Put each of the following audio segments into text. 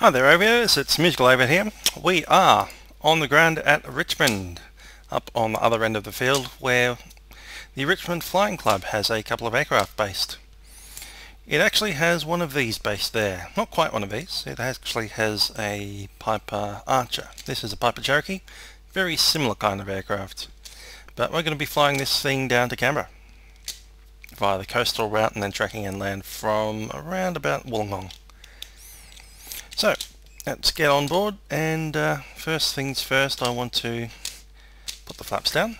Hi there aviators, it's Musical Aviator here. We are on the ground at Richmond, up on the other end of the field where the Richmond Flying Club has a couple of aircraft based. It actually has one of these based there. Not quite one of these, it actually has a Piper Archer. This is a Piper Cherokee, very similar kind of aircraft. But we're going to be flying this thing down to Canberra via the coastal route and then tracking inland from around about Wollongong. So, let's get on board, and first things first, I want to put the flaps down.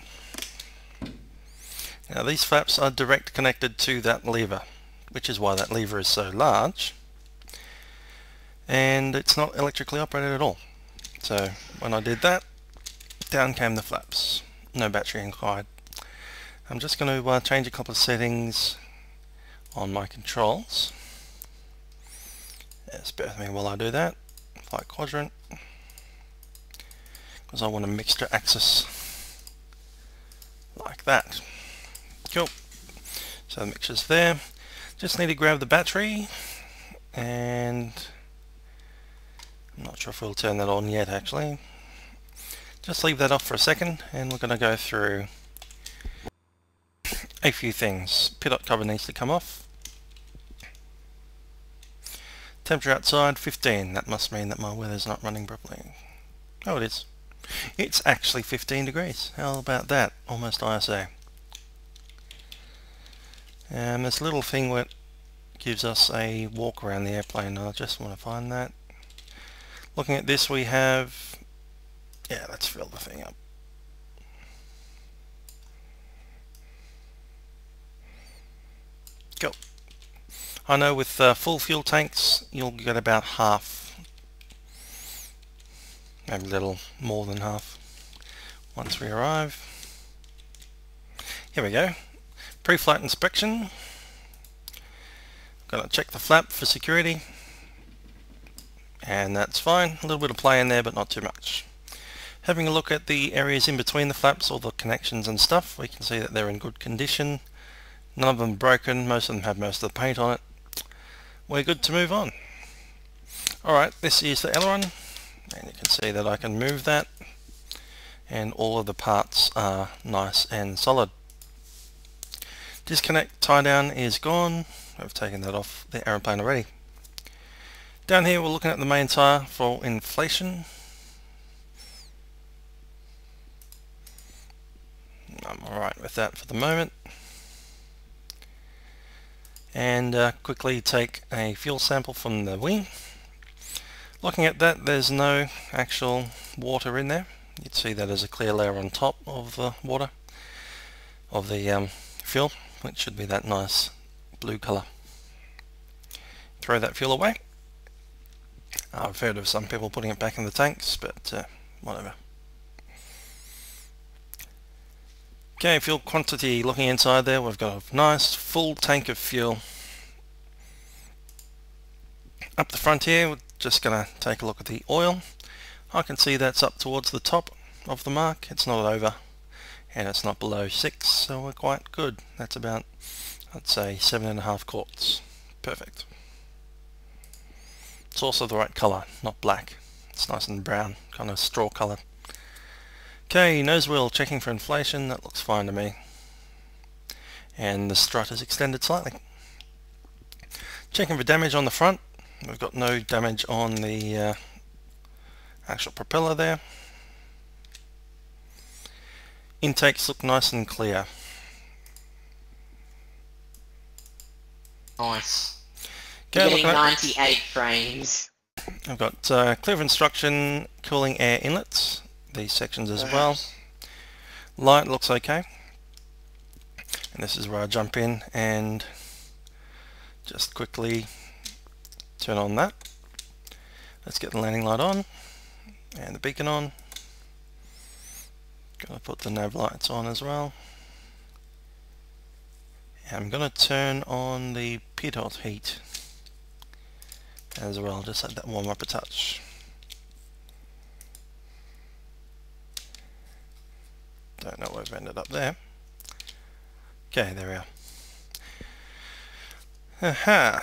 Now these flaps are direct connected to that lever, which is why that lever is so large, and it's not electrically operated at all. So when I did that, down came the flaps, no battery required. I'm just going to change a couple of settings on my controls. Just bear with me while I do that. Flight quadrant, because I want a mixture axis like that. Cool. So the mixture's there. Just need to grab the battery, and I'm not sure if we'll turn that on yet actually. Just leave that off for a second, and we're going to go through a few things. Pitot cover needs to come off. Temperature outside 15, that must mean that my weather's not running properly. Oh, it is. It's actually 15 degrees. How about that? Almost ISO. And this little thing that gives us a walk around the airplane, I just want to find that. Looking at this, we have, yeah, let's fill the thing up. Go. I know with full fuel tanks you'll get about half, maybe a little more than half once we arrive. Here we go. Pre-flight inspection. Gonna check the flap for security, and that's fine. A little bit of play in there but not too much. Having a look at the areas in between the flaps, all the connections and stuff, we can see that they're in good condition. None of them broken, most of them have most of the paint on it. We're good to move on. Alright, this is the aileron, and you can see that I can move that, and all of the parts are nice and solid. Disconnect tie down is gone. I've taken that off the aeroplane already. Down here we're looking at the main tire for inflation. I'm alright with that for the moment. And quickly take a fuel sample from the wing. Looking at that, there's no actual water in there. You'd see that as a clear layer on top of the water, of the fuel, which should be that nice blue colour. Throw that fuel away. I've heard of some people putting it back in the tanks, but whatever. Okay, fuel quantity, looking inside there, we've got a nice full tank of fuel. Up the front here, we're just going to take a look at the oil. I can see that's up towards the top of the mark. It's not over and it's not below 6, so we're quite good. That's about, I'd say, 7.5 quarts. Perfect. It's also the right colour, not black. It's nice and brown, kind of straw colour. Okay, nose wheel checking for inflation, that looks fine to me. And the strut is extended slightly. Checking for damage on the front. We've got no damage on the actual propeller there. Intakes look nice and clear. Nice. Okay, You're getting 98 frames. I've got clear of instruction, cooling air inlets. These sections as well. Light looks okay, and this is where I jump in and just quickly turn on that. Let's get the landing light on and the beacon on. Gonna put the nav lights on as well, and I'm gonna turn on the pitot heat as well, just let that warm up a touch. Don't know where we've ended up there. Okay, there we are. Aha!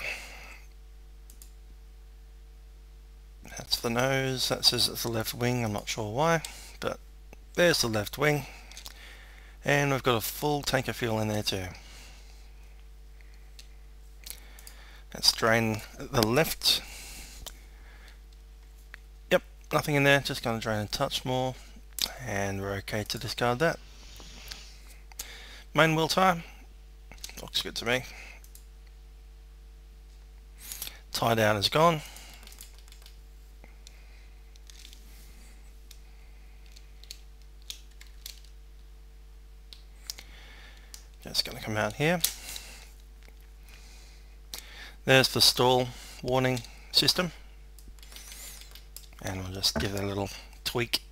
That's the nose. That says it's the left wing. I'm not sure why, but there's the left wing. And we've got a full tank of fuel in there too. Let's drain the left. Yep, nothing in there, just going to drain a touch more. And we're okay to discard that. Main wheel tire. Looks good to me. Tie down is gone. Just going to come out here. There's the stall warning system, and we'll just give it a little tweak.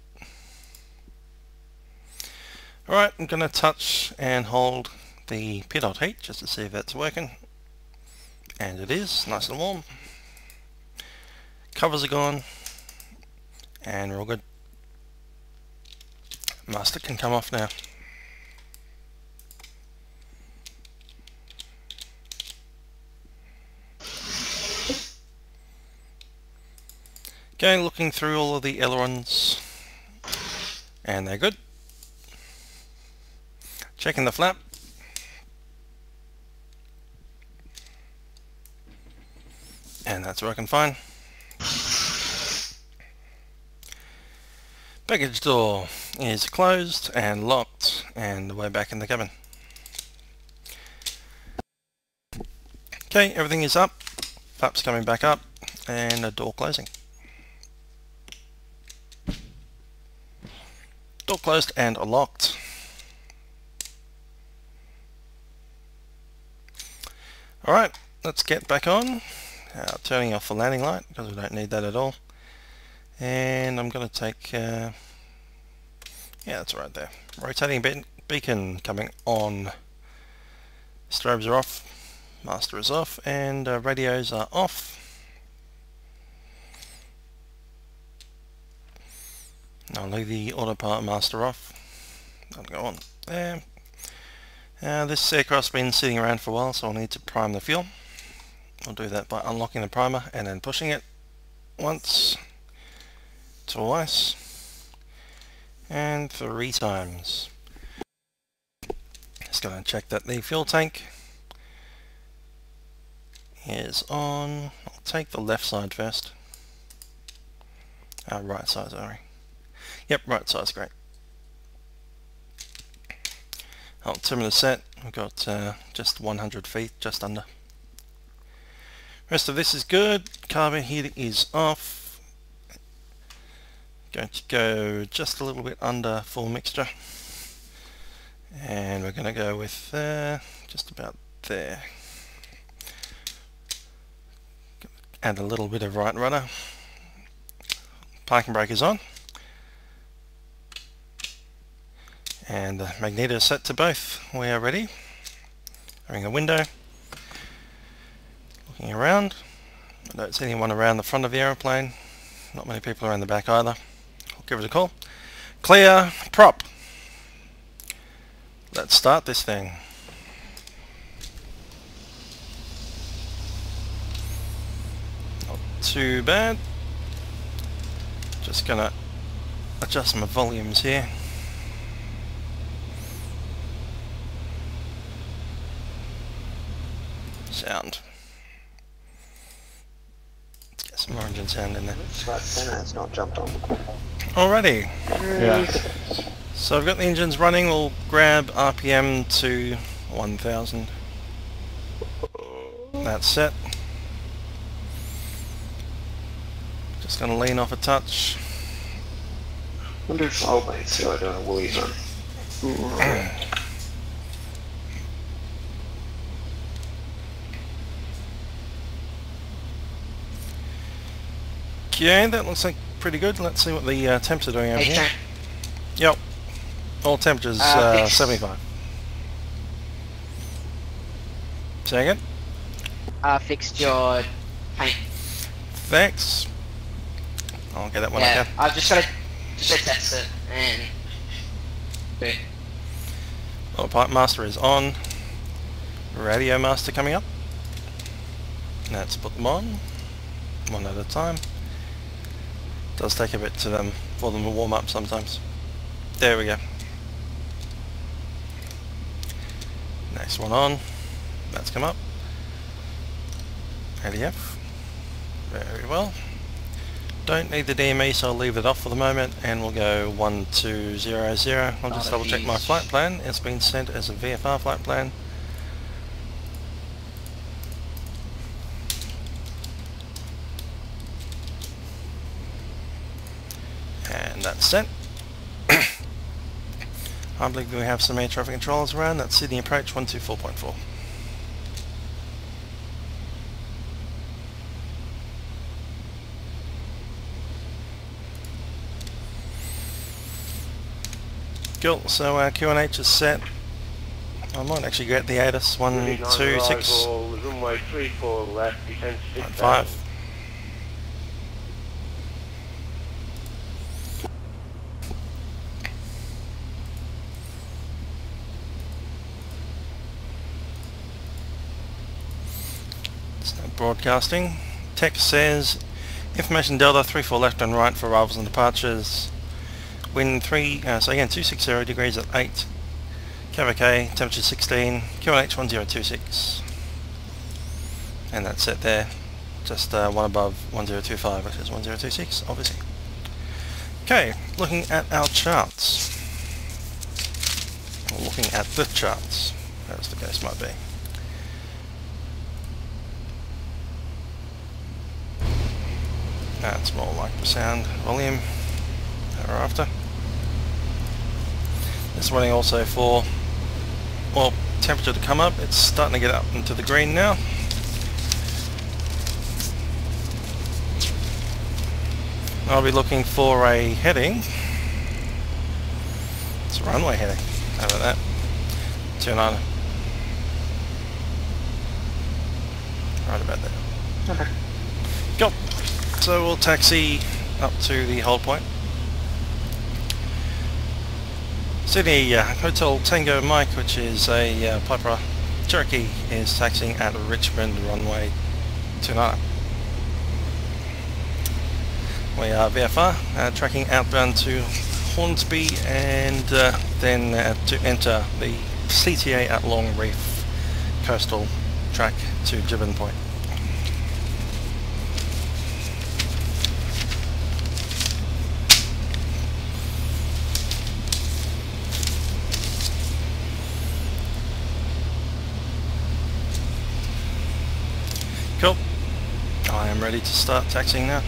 Alright, I'm going to touch and hold the pitot heat just to see if that's working, and it is, nice and warm. Covers are gone, and we're all good. Master can come off now. Okay, looking through all of the ailerons, and they're good. Checking the flap. And that's working fine. Baggage door is closed and locked, and we're back in the cabin. Okay, everything is up. Flap's coming back up, and a door closing. Door closed and locked. Alright, let's get back on. Turning off the landing light because we don't need that at all. And I'm going to take, yeah, that's right there. Rotating beacon coming on. Strobes are off, master is off, and radios are off. I'll leave the autopilot master off. That'll go on there. This aircraft's been sitting around for a while, so I'll need to prime the fuel. I'll do that by unlocking the primer and then pushing it once, twice, and 3 times. Just going to check that the fuel tank is on. I'll take the left side first. Right side, sorry. Yep, right side's great. Altimeter set, we've got just 100 feet, just under. Rest of this is good. Carburetor heater is off. Going to go just a little bit under full mixture. And we're going to go with just about there. Add a little bit of right rudder. Parking brake is on. And the magneto is set to both. We are ready. Having a window. Looking around. I don't see anyone around the front of the aeroplane. Not many people around the back either. I'll give it a call. Clear prop. Let's start this thing. Not too bad. Just gonna adjust my volumes here. Sound. Let's get some origin sound in there. It's not jumped on. Alrighty. Yeah. So I've got the engines running. We'll grab RPM to 1000. That's set. Just going to lean off a touch. Wonder if I'll wait till I do a woolly run. Okay, that looks like pretty good. Let's see what the temps are doing over here. Yep. All temperatures 75. Say again? Fixed your paint. Thanks. I'll get that one again. I've just got to test it and good. Autopilot master is on. Radio master coming up. Let's put them on. One at a time. Does take a bit for them to warm up sometimes. There we go. Next one on. That's come up. ADF. Very well. Don't need the DME, so I'll leave it off for the moment, and we'll go 1200. I'll just double check my flight plan. It's been sent as a VFR flight plan. And that's sent. I believe we have some air traffic controllers around. That's Sydney approach 124.4. Cool, so our QNH is set. I might actually get the ATIS 126. Runway 34 left, descend 5. Broadcasting. Text says information Delta 34 left and right for arrivals and departures. Wind 3, so again 260 degrees at 8. KVK, temperature 16, QNH 1026. And that's set there. Just one above 1025, which is 1026, obviously. Okay, looking at our charts. Or looking at the charts, as the case might be. That's more like the sound volume thereafter. It's running also for, well, temperature to come up. It's starting to get up into the green now. I'll be looking for a heading. It's a runway heading. How about that? 29. Right about there. Okay. Go. So we'll taxi up to the hold point. Sydney Hotel Tango Mike, which is a Piper Cherokee, is taxiing at Richmond runway 29. We are VFR, tracking outbound to Hornsby, and then to enter the CTA at Long Reef coastal track to Gibbon Point. Cool. I am ready to start taxiing now.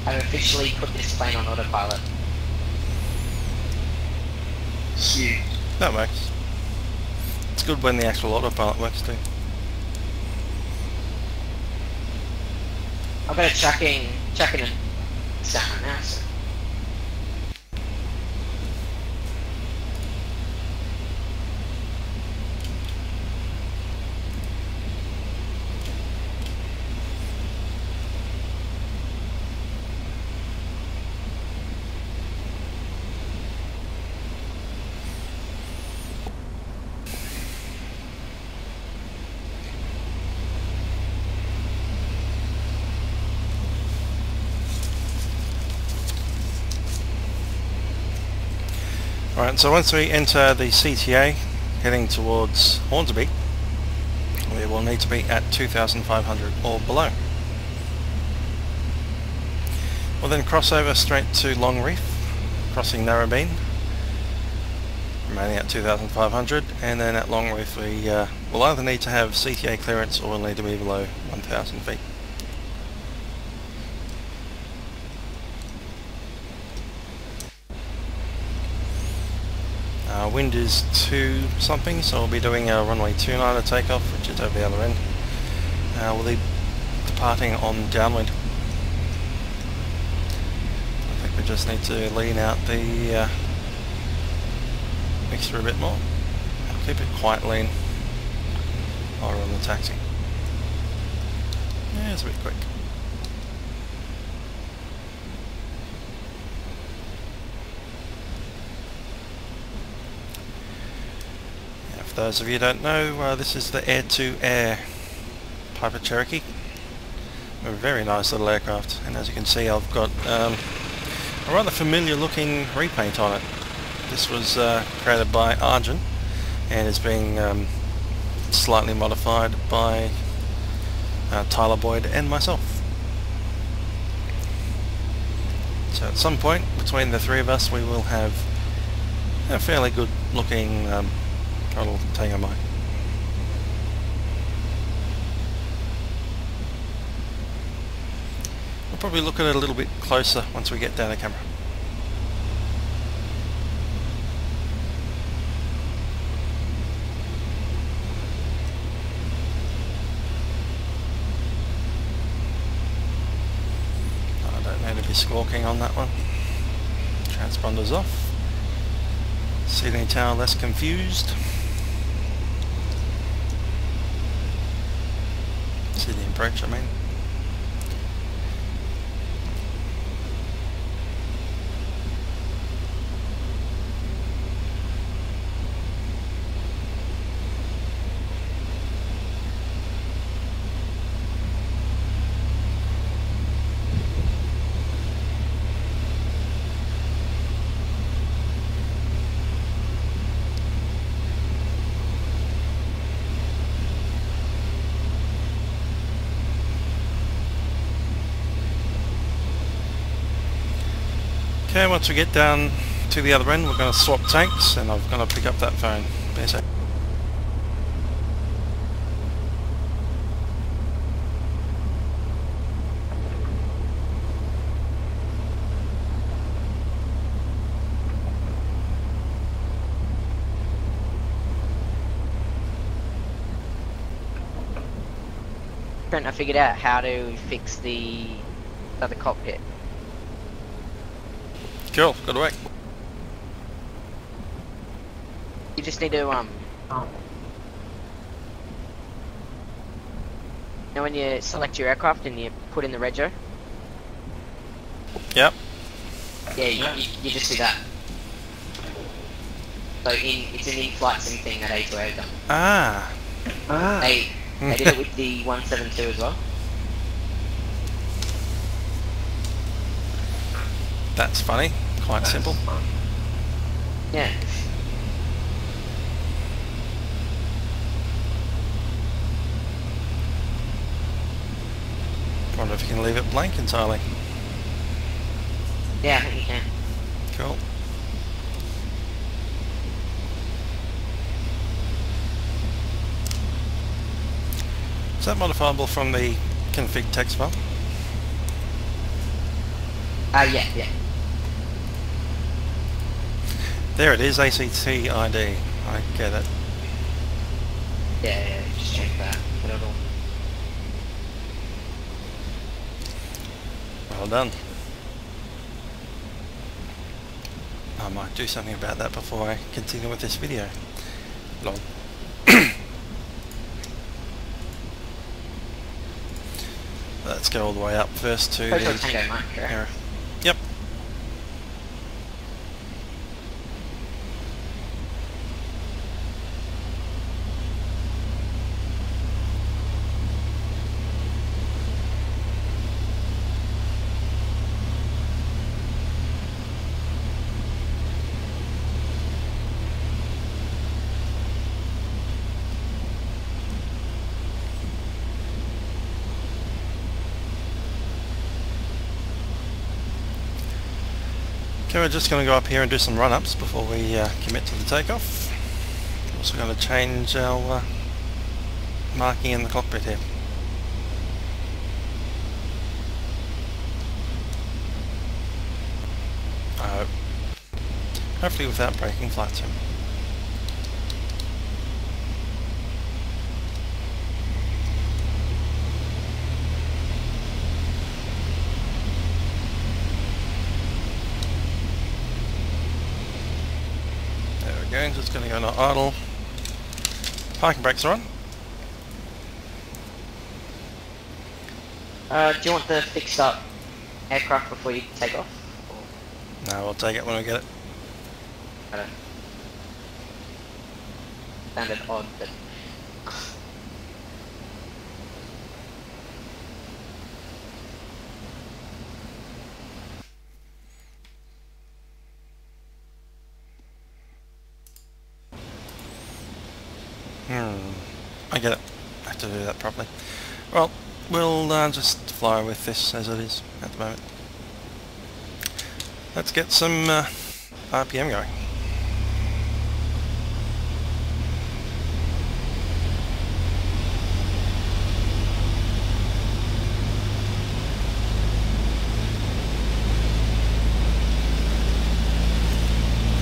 I've officially put this plane on autopilot. Huge. That works. It's good when the actual autopilot works too. I've got a chucking a sound now, so. Alright, so once we enter the CTA heading towards Hornsby, we will need to be at 2,500 or below. We'll then cross over straight to Long Reef, crossing Narrabeen, remaining at 2,500, and then at Long Reef we will either need to have CTA clearance or we'll need to be below 1,000 feet. Wind is 2 something, so we'll be doing a runway 29 takeoff, which is over the other end. We'll be departing on downwind. I think we just need to lean out the mixture a bit more. Keep it quite lean while we're on the taxi. Yeah, it's a bit quick. those of you who don't know, this is the A2A Piper Cherokee. A very nice little aircraft, and as you can see I've got a rather familiar looking repaint on it. This was created by Arjun and is being slightly modified by Tyler Boyd and myself. So at some point between the three of us we will have a fairly good looking little Tango mine. We'll probably look at it a little bit closer once we get down the camera. I don't need to be squawking on that one. Transponder's off. Sydney Tower less confused. Sydney approach, I mean. Okay, once we get down to the other end we're going to swap tanks and I'm going to pick up that phone. Be a sec. I figured out how to fix the other cockpit. Cool, good work. You just need to you know when you select your aircraft and you put in the rego? Yep. Yeah, you just do that. So it's an in-flight sim thing that A2A have done. Ah. They did it with the 172 as well. That's funny. Quite simple. Yeah. Wonder if you can leave it blank entirely. Yeah, I think you can. Cool. Is that modifiable from the config text file? Yeah. There it is, ACT ID. I get it. Yeah, just check that. Put it on. Well done. I might do something about that before I continue with this video. Long. Let's go all the way up first to the Tango, Mike, error. Yep. Okay, we're just going to go up here and do some run-ups before we commit to the takeoff. We're also going to change our marking in the cockpit here. I hope. Hopefully without breaking flight sim. Just going to go into idle. Parking brakes are on. Do you want the fixed up aircraft before you take off? No, we'll take it when we get it. I don't. sounded odd, but I get it. I have to do that properly. Well, we'll just fly with this as it is at the moment. Let's get some RPM going.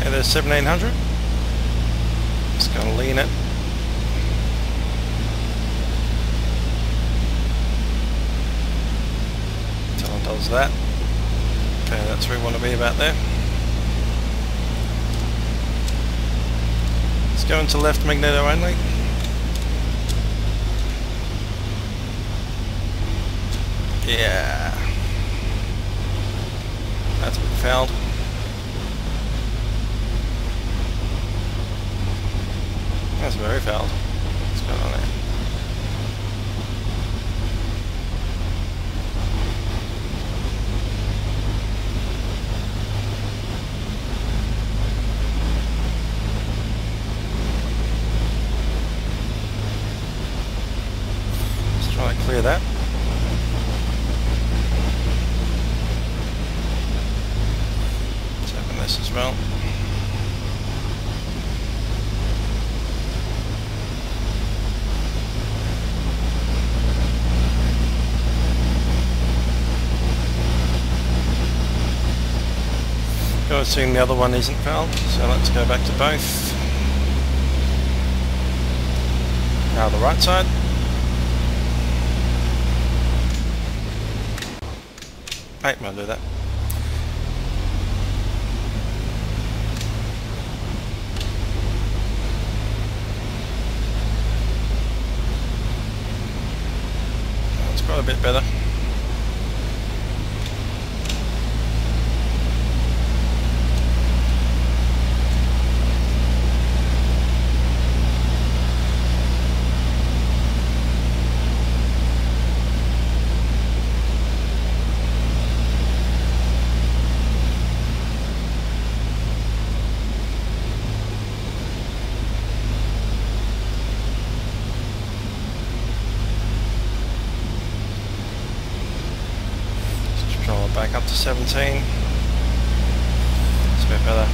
Okay, there's 1700. Just going to lean it. Until it does that. Okay, that's where we want to be about there. Let's go into left magneto only. Yeah. That's a bit fouled. That's very fouled. What's going on there? Let's try to clear that. Let's open this as well. Assuming the other one isn't fouled, so let's go back to both. Now the right side. Wait, I'll do that. That's quite a bit better. Back up to 17. It's a bit better.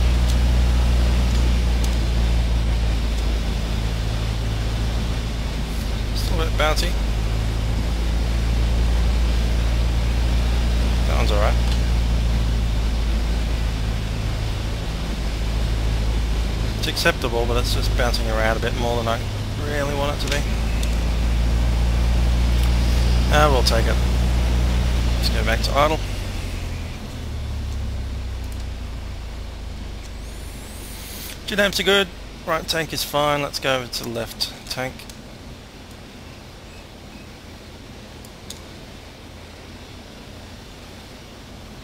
Still a bit bouncy. That one's alright. It's acceptable, but it's just bouncing around a bit more than I really want it to be. We'll take it. Let's go back to idle. Jet amps are good, right tank is fine, let's go over to the left tank.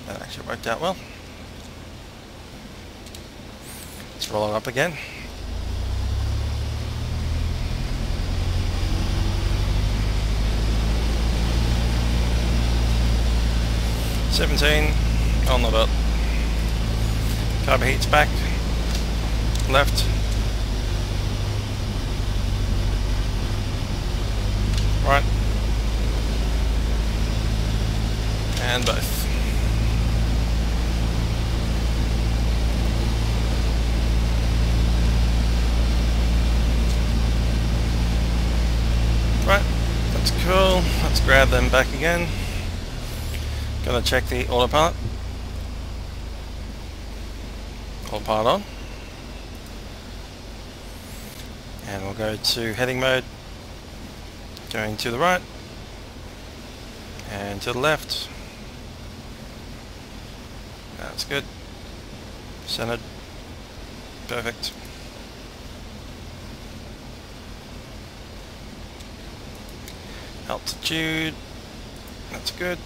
That actually worked out well. Let's roll it up again. $17 on the dot. Carb heat's back. Left, right, and both. Right, that's cool. Let's grab them back again. Gonna check the autopilot. Autopilot on. And we'll go to heading mode, going to the right, and to the left. That's good. Centered. Perfect. Altitude. That's good.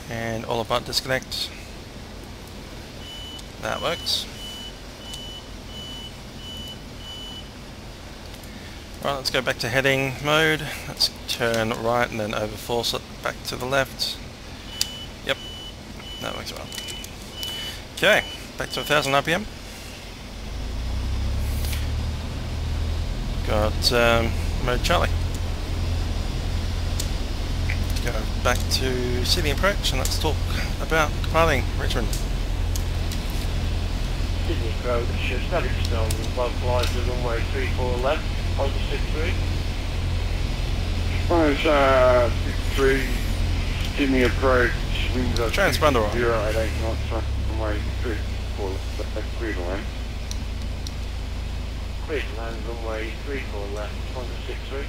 And all about disconnect. That works. Right, let's go back to heading mode. Let's turn right and then overforce it back to the left. Yep, that works well. Okay, back to 1000 RPM. Got mode Charlie. Go back to Sydney approach and let's talk about departing Richmond. Sydney approach, static stone, both lines of runway 34 left, on to 63. Runway 63, Sydney approach, winds are Transponder on. 088 knots, runway 34 left, clear to land. Clear to land, runway 34 left, on to 63.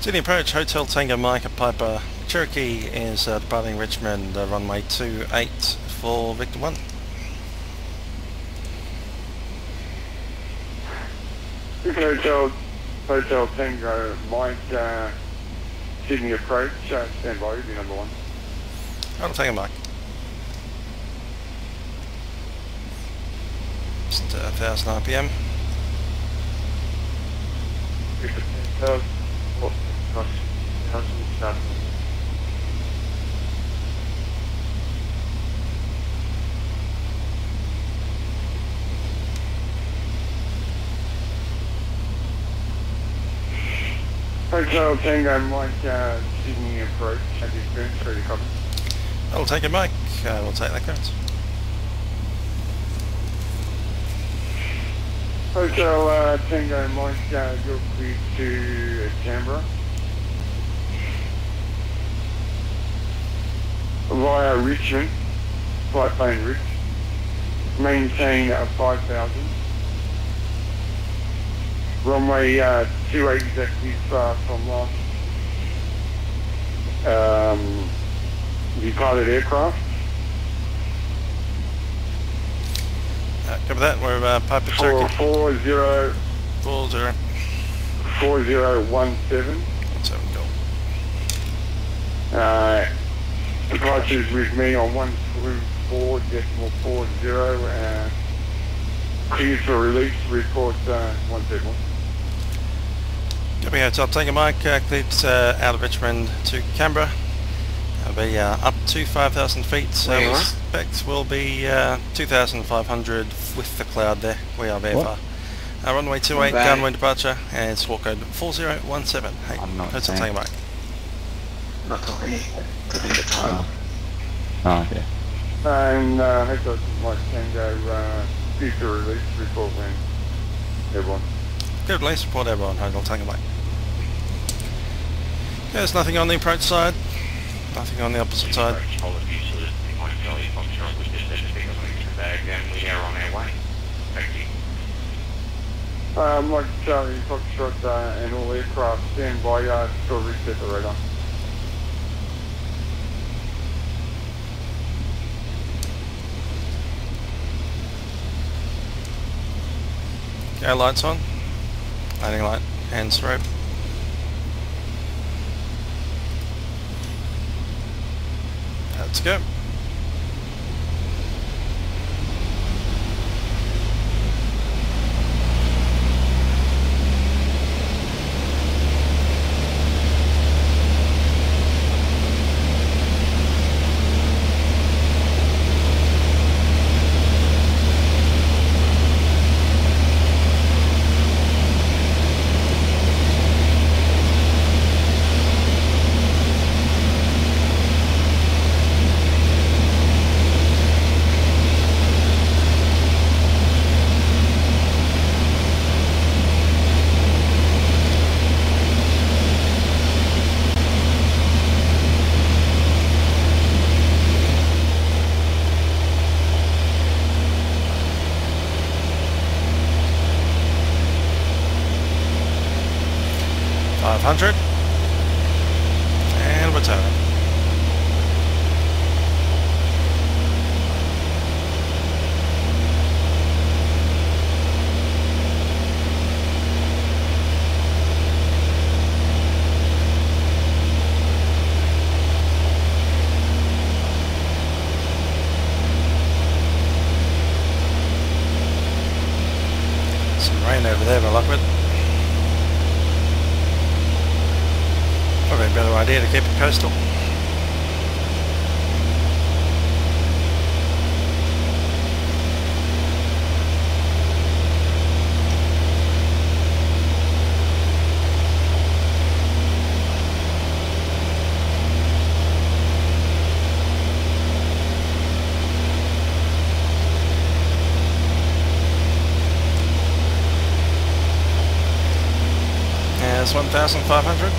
Sydney approach, Hotel Tango Mike Piper Cherokee is departing Richmond, runway 28 for Victor 1. Hotel Tango Mike, Sydney approach, stand by, you'll be number 1. Hotel Tango Mike. Just 1000 RPM. Hotel Tango Mike, Sydney approach, have you experienced, ready to cover? I'll take it, Mike. We'll take that clearance. Hotel Tango Mike, you're cleared to Canberra. Via Richmond, flight plane Rich, maintain 5,000. Runway 28 executive from last departed aircraft. Cover that, we're Piper Cherokee. 4017. 4017 go. Departures with me on 124.40. Cleared for release, report 171. Copy Hotel Tango Mike, cleared out of Richmond to Canberra. It'll be up to 5,000 feet, so we expect will be 2,500 with the cloud there. We are VFR. Runway 28, downwind departure, and squawk code 4017. Hey, Hotel Tango Mike. Not talking. Talking the time. Oh, okay. And Hotel Mike Tango, future release, report when everyone. Good release, report everyone, Hotel Tango Mike. There's nothing on the approach side, nothing on the opposite side. All of you, so that you might tell you Foxtrot was just anything on the bag, and we are on our way. Thank you. Mike Charlie, Foxtrot, and all aircraft stand by to reset the radar. Okay, lights on. Landing light, hands rope. Let's go. .500 and return. over there by luck with. Probably a better idea to keep it coastal. There's 1,500.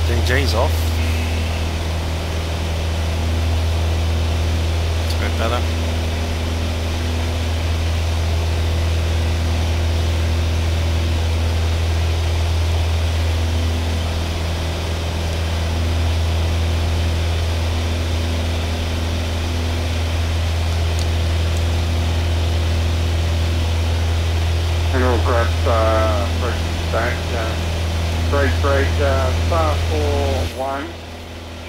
DG's off. It's a bit better. And we'll grab Pushback. Break, star 4-1,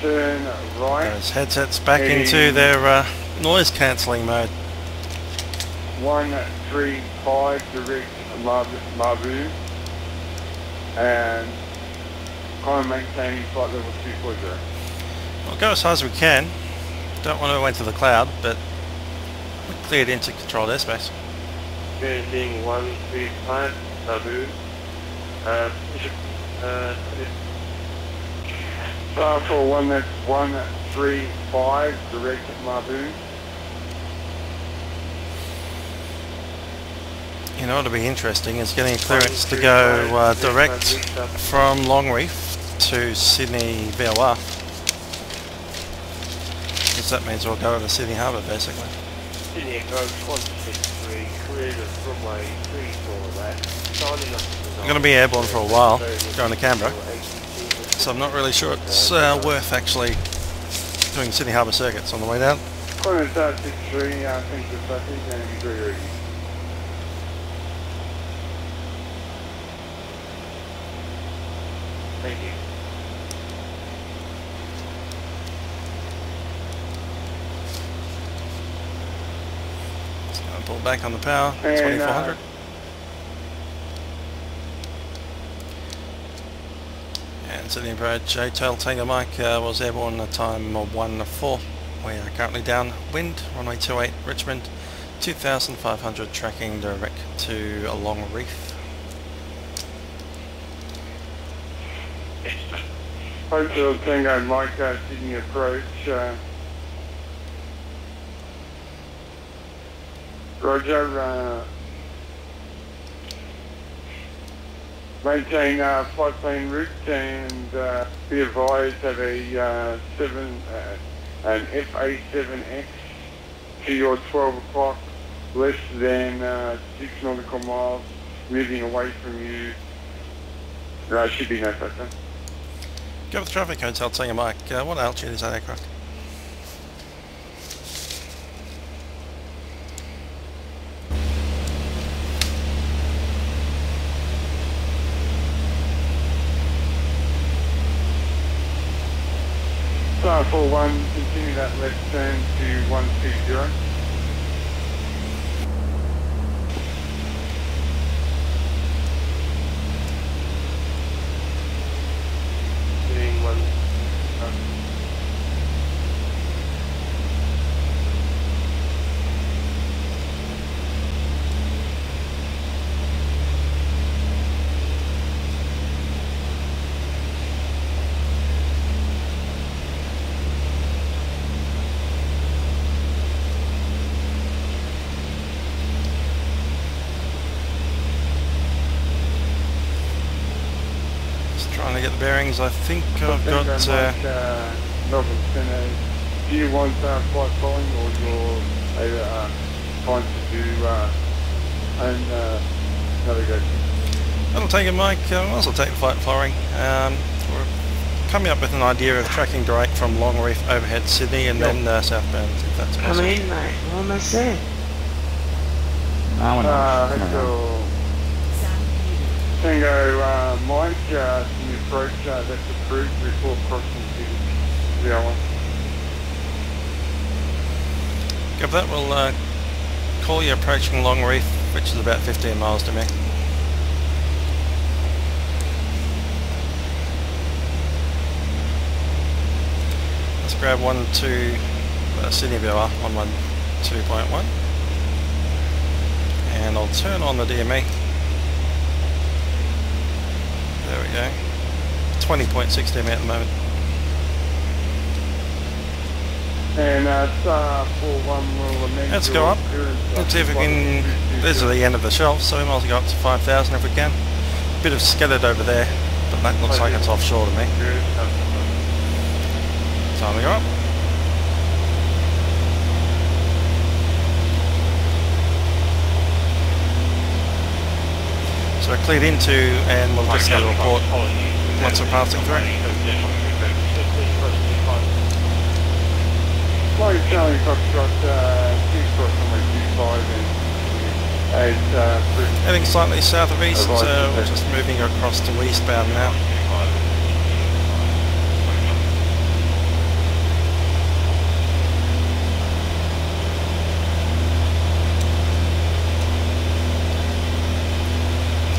turn right. Those headsets back into their noise cancelling mode. 135 direct Mabu, and kind of maintaining flight level 240. We'll go as high as we can. Don't want to wait to the cloud, but we're cleared into controlled airspace. Being 135 Nabu. Star 4-1, that's 135 direct Mabu. You know what would be interesting is getting clearance to go direct from Longreef to Sydney VOR. Because that means we'll go over Sydney Harbour basically. Sydney Echo 163, cleared of runway 34 that. Signing up. I'm going to be airborne for a while, going to Canberra. So I'm not really sure it's worth actually doing Sydney Harbour circuits on the way down. Qantas 63, I think the traffic and be ready. Thank you. Just going to pull back on the power, 2400. And Sydney approach, Hotel Tango Mike was airborne at time of 1-4. We are currently downwind, runway 28 Richmond, 2,500 tracking direct to Longreef. Hotel Tango Mike, Sydney approach. Roger, maintain flight plane route and be advised have a an FA7X to your 12 o'clock, less than 6 nautical miles, moving away from you. Should be no factor. Go with traffic, Hotel Tango Mike. What altitude is that aircraft? Star 4-1, continue that left turn to 120. Doing one. Trying to get the bearings. I think I've got... Melbourne Center. Do you want flight following or you're trying to do navigation? That'll take it, Mike. I'll also take the flight following. We're coming up with an idea of tracking direct from Longreef overhead Sydney and then southbound, if that's possible. Come in, mate. What am I saying? Tango Mike, can you approach that's approved before crossing to 1. Give that, we'll call you approaching Long Reef, which is about 15 miles to me. Let's grab 12 Sydney viewer on 12.1, and I'll turn on the DME. There we go. 20.6 DME at the moment. And star 41 will amend. Let's go up. Let's see if we can. This is the end of the shelf, so we might as well go up to 5,000 if we can. A bit of scattered over there, but that looks like it's offshore to me. Time to go up. So we're cleared into, and we'll just get a report once we're passing through. Flight Charlie Foxtrot, 2 and 8, Heading slightly south of east, we're just moving across to eastbound now.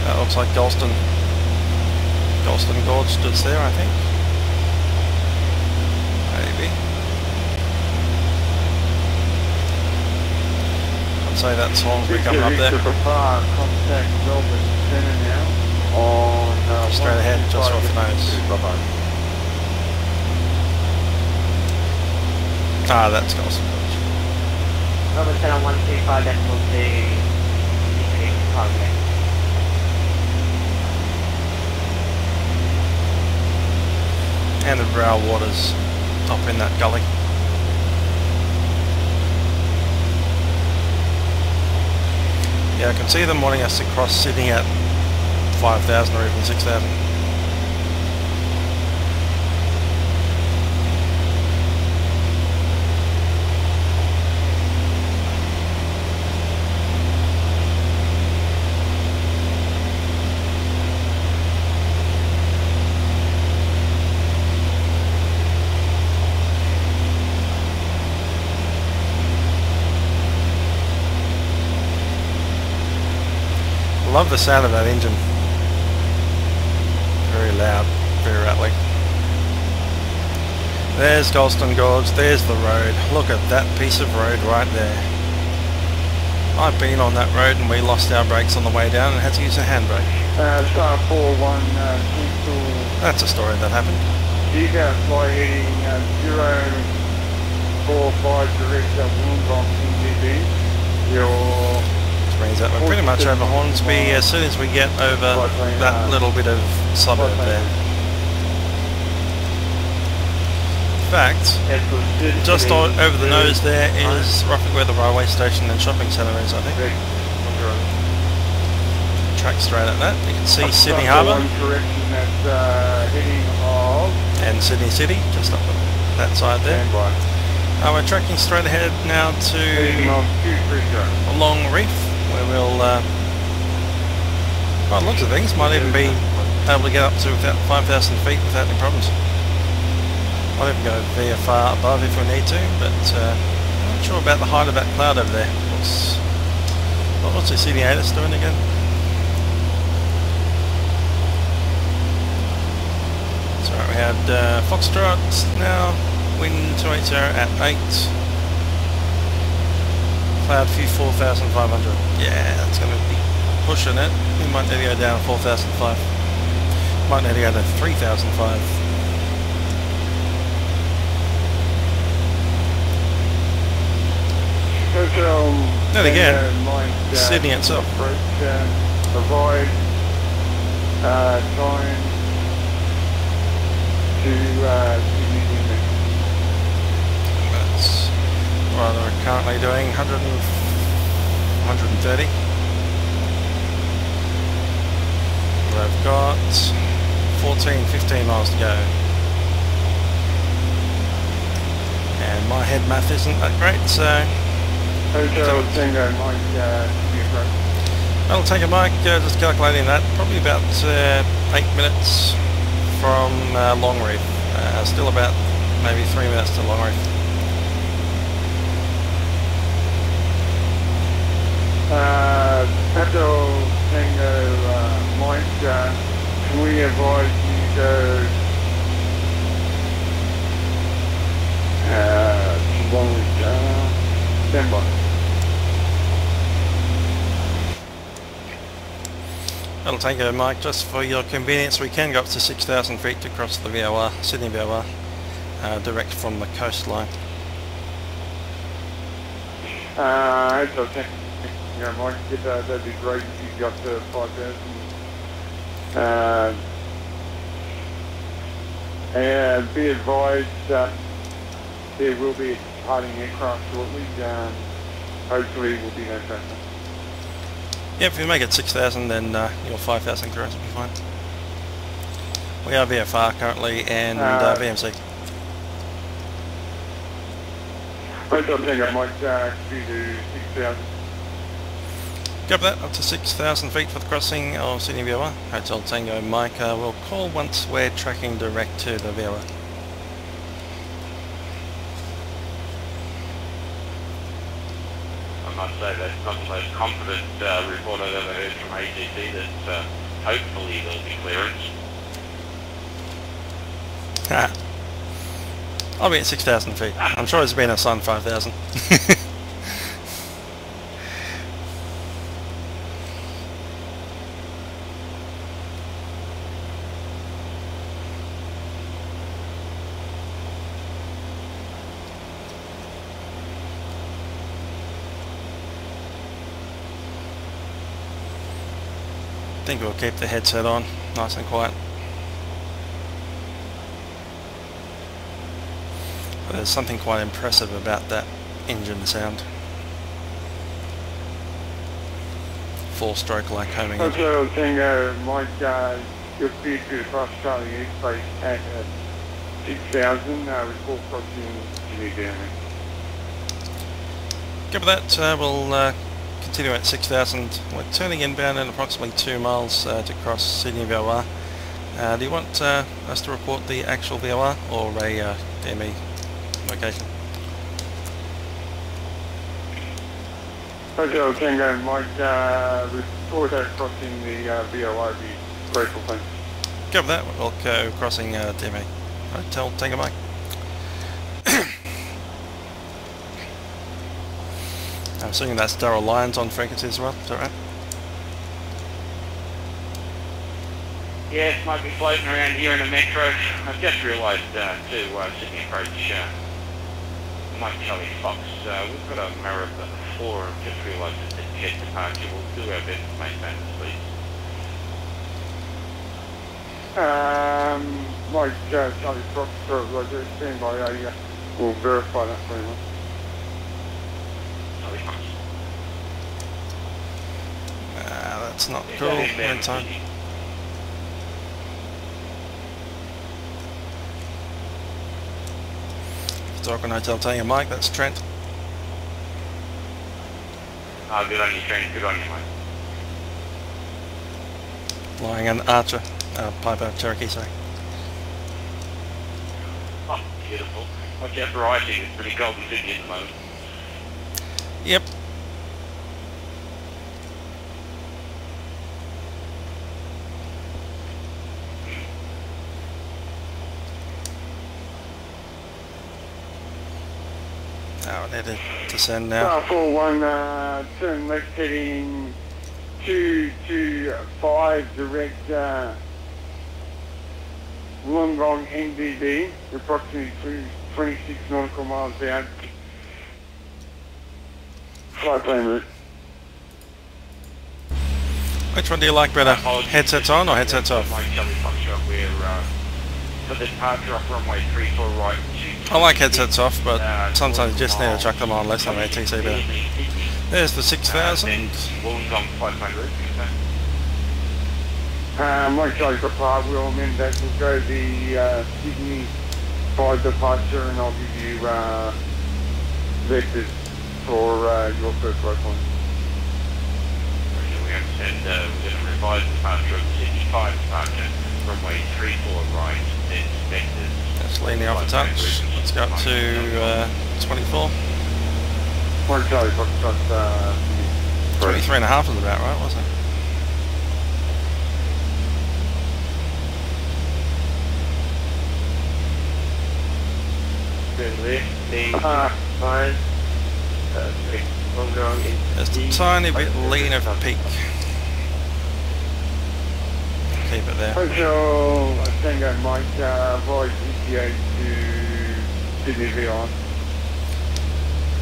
That looks like Galston Gorge just there, I think. Maybe. I'd say that's Hornsby coming up there. Contact Melbourne Centre now on straight ahead, just off the nose. Ah, that's Galston Gorge. Melbourne Centre 125.2 target. And the brow waters up in that gully. Yeah, I can see them wanting us to cross Sydney at 5,000 or even 6,000. Love the sound of that engine. Very loud, very rattling. There's Galston Gorge, there's the road. Look at that piece of road right there. I've been on that road and we lost our brakes on the way down and had to use a handbrake. Star 41, Central. That's a story that happened. Giga fly heading 045 direct Wollongong NGD. Your Means that we're pretty much over Hornsby as soon as we get over that little bit of suburb there. In fact, just over the nose there is roughly where the railway station and shopping centre is, I think. Track straight at that. You can see Sydney Harbour and Sydney City just up that side there. We're tracking straight ahead now to Long Reef, where we'll, by lots of things, might even be able to get up to about 5,000 feet without any problems. Might even go VFR above if we need to, but I'm not sure about the height of that cloud over there. What's the CD8 doing again? So we had Foxtrot now, wind 280 at 8. Cloud view 4,500. Yeah, that's going to be pushing it. We might need to go down 4,005. Might need to go to 3,005. Then again, Sydney itself. Provide time to Sydney. That's what we're currently doing, 130. We've got 15 miles to go. And my head math isn't that great, so that'll take a mic, just calculating that, probably about 8 minutes from Long Reef. Still about maybe 3 minutes to long reef. Paddle Tango Mike, can we advise you go long reach, stand by. That'll take a Mike, just for your convenience, we can go up to 6,000 feet to cross the VOR, Sydney VOR, direct from the coastline. It's okay. Yeah, Mike, that'd be great if you got to 5,000. And be advised, there will be a departing aircraft shortly. Hopefully it will be no traffic. Yep, if you make it 6,000, then your 5,000 cruise will be fine. We are VFR currently and VMC. Hotel Tango Mike, speed to 6,000. Go up that, up to 6,000 feet for the crossing of Sydney VOR. Hotel Tango Mike will call once we're tracking direct to the VOR. I must say that's not the most confident report I've ever heard from ATC that hopefully there'll be clearance. I'll be at 6,000 feet. I'm sure it's been assigned 5,000. I think we'll keep the headset on, nice and quiet. But there's something quite impressive about that engine sound. 4-stroke Lycoming engine. Hotel Tango Mike, your speed to cross Charlie airspace at 6,000. Report crossing Sydney down there. Give that, we'll continue at 6,000. We're turning inbound in approximately 2 miles to cross Sydney VOR. Do you want us to report the actual VOR or a DME location? Hotel Tango Mike, report out crossing the VOR. Be grateful, thanks. Give that, we'll go crossing DME. Hotel Tango Mike. I'm assuming that's Darryl Lyons on frequency as well, is that right? Yes, might be floating around here in the metro. I've just realised to Sydney approach Mike Charlie Fox. We've got a mirror of the floor. I've just realised it's a jet departure. We'll do our best to make that please. Mike Charlie Fox, Roger, stand by. We'll verify that for you. That's not cool. We're in time. Talking Hotel Tango Mike, that's Trent. Oh, good on you, Trent. Good on you, mate. Flying an Archer, Piper Cherokee, sorry. Oh, beautiful. Watch out for icing. It's pretty cold in Sydney at the moment. Yep. Now I need to descend now. 41, turn left heading 225 direct Wollongong NDD, approximately 26 nautical miles out. Flight plan route. Which one do you like better? Headsets on or headsets off? Mike Charlie Foxtrot, we're for the departure off runway 34 right. I like headsets off, but sometimes you just need to chuck them on less than ATC better. There's the 6,000. Wollongong 500. Mike Charlie Foxtrot, we'll amend that. We'll go the Sydney 5 departure and I'll give you vectors for your first flight point. We understand we're going to revise the departure of Sydney 5 departure, runway 34 right, then vectors. Just leaning off a touch. Let's go up to 24. One Charlie Foxtrot, 23.5 was about right, wasn't it? Fine. Just a tiny bit leaner for peak. Keep it there. Hotel Tango Mike, void ETA to Sydney VR.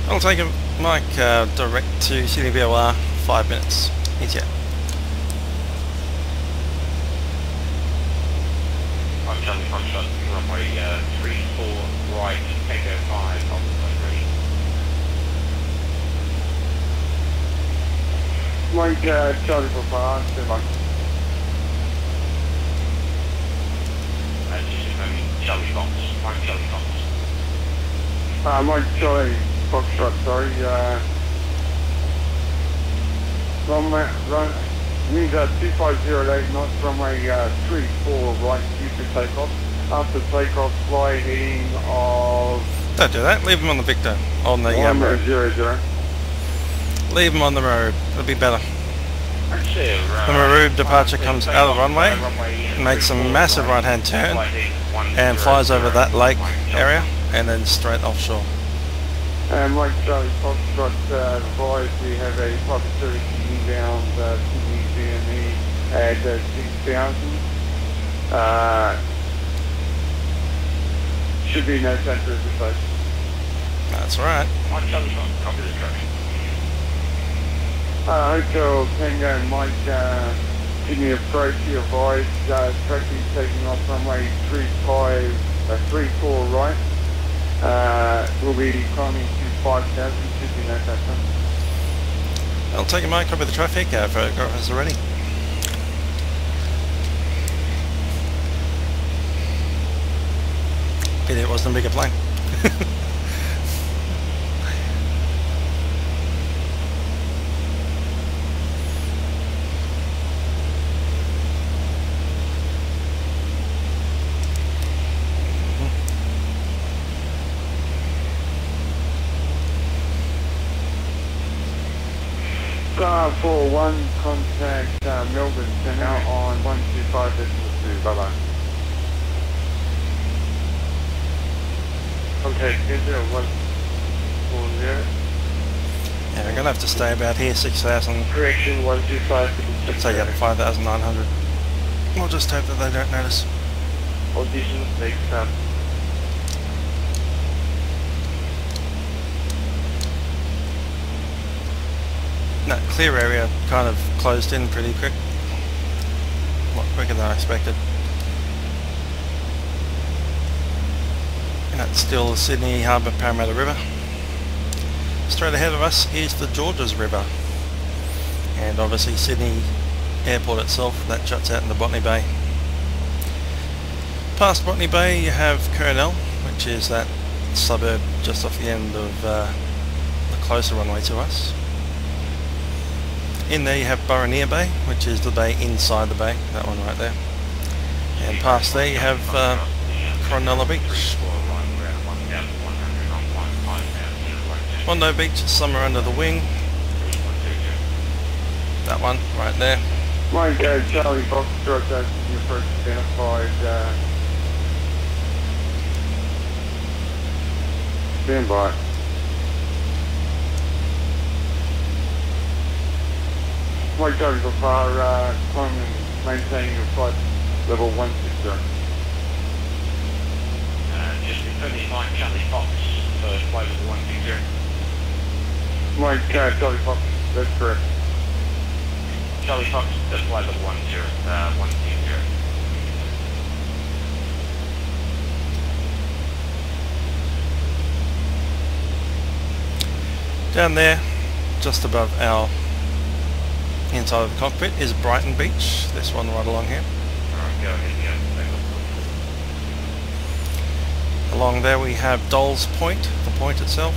I'll take a Mike direct to Sydney VOR, 5 minutes. Easy. I'm Charlie Foxtrot, runway 34 right, Echo 5, on the ready. Mike, Charlie for Bar, stand by. Charlie Fox, Mike Charlie Fox. Mike Charlie Foxtrot, sorry. Winds 2508 knots, runway 34 right, due for takeoff. After takeoff, fly heading of... Don't do that, leave them on the Victor, on the road. 00. Leave them on the road, it'll be better. Actually, The Maroub departure comes out of the runway, makes a massive right hand turn and flies over that lake area and then straight offshore. Mike Charlie Foxtrot, advised we have a Piper Cherokee inbound Sydney CME at 6,000. Should be no center of the place. That's right. Mike Charlie Fox, copy the track. Hotel Tango Mike, Sydney approach, you advised, tracking taking off runway 34 right. Will be climbing to 5,000, should be no center. I'll take a mic, copy the traffic, photographers are ready. Pity it wasn't a bigger plane. Star 41, contact Melbourne Centre on 125.2, bye bye. Contact Centre 140. Yeah, we're going to have to stay about here, 6,000. Correction 125. Let's take up 5,900. We'll just hope that they don't notice. Audition next up. That clear area kind of closed in pretty quick. A lot quicker than I expected. And that's still the Sydney Harbour Parramatta River. Straight ahead of us is the Georges River. And obviously Sydney Airport itself, that juts out into Botany Bay. Past Botany Bay you have Kurnell, which is that suburb just off the end of the closer runway to us. In there you have Burraneer Bay, which is the bay inside the bay, that one right there. And past there you have Cronulla Beach. Bondi Beach is somewhere under the wing. That one right there. Mike, Charlie Foxtrot, that's your first identified. Stand by. Mike Charlie for far, climbing and maintaining your flight level 160. Just confirming Mike Charlie Fox, first flight level 160. Mike Charlie Fox, that's correct. Charlie Fox, first flight level 160. Down there, just above our inside of the cockpit, is Brighton Beach, this one right along here. Alright, go ahead, go. Along there we have Doll's Point, the point itself.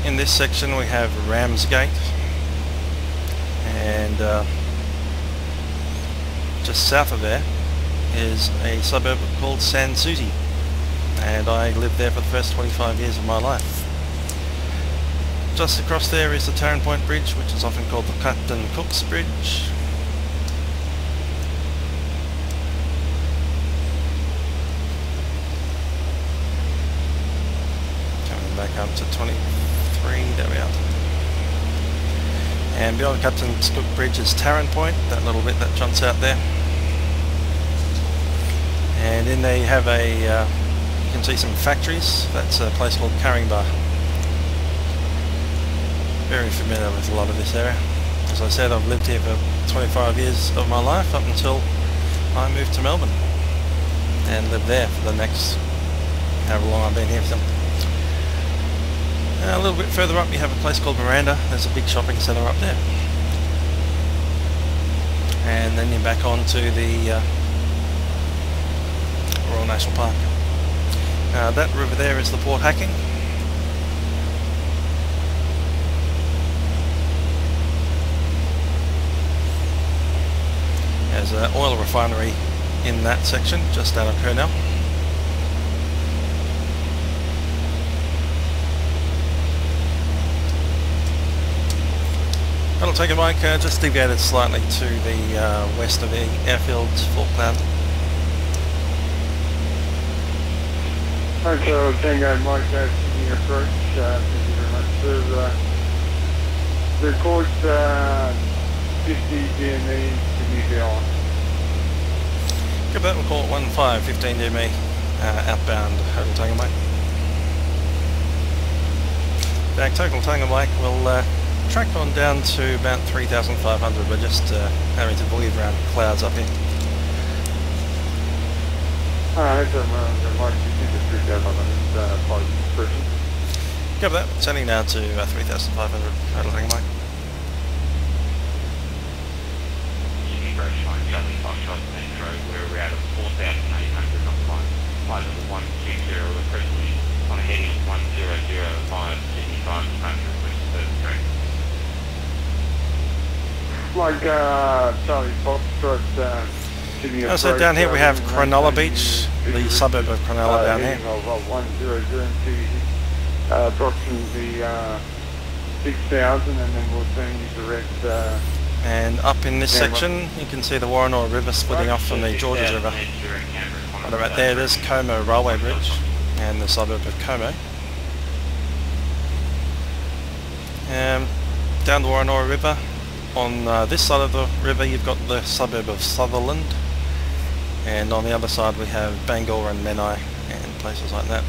In this section we have Ramsgate, and just south of there is a suburb called San Susi, and I lived there for the first 25 years of my life. Just across there is the Tarrant Point Bridge, which is often called the Captain Cook's Bridge. Coming back up to 23, there we are. And beyond Captain Cook Bridge is Tarrant Point, that little bit that jumps out there. And in there you have you can see some factories. That's a place called Caringbah. Very familiar with a lot of this area. As I said, I've lived here for 25 years of my life, up until I moved to Melbourne and lived there for the next however long I've been here for. A little bit further up you have a place called Miranda. There's a big shopping centre up there. And then you're back on to the Royal National Park. That river there is the Port Hacking. There's an oil refinery in that section, just out of Kurnell. That'll take a bike just deviated slightly to the west of the airfields, Falkland. Okay, so thank you, Mike, that's the approach. Thank you very much, sir. The course 50 DME to be on. Give that, we'll call it 15 DME outbound Hotel Tango Bike. Back Total Tango Bike will track on down to about 3,500. We're just having to weave around clouds up here. That's Mike, you see the 3,500 person. Give that, sending now to 3,500 Hotel Tango Bike. We're out of 4,800 on flight level 120 approximately on a heading 1005 Sydney 500 west of Like Charlie Foxtrot, Sydney. So down here we have Cronulla Beach, the suburb of Cronulla down here. 100 approximately 6,000, and then we'll send you direct. And up in this section you can see the Warrenora River splitting off from the Georges River. And right there there's Como Railway Bridge and the suburb of Como. Down the Warrenora River, on this side of the river you've got the suburb of Sutherland, and on the other side we have Bangor and Menai and places like that.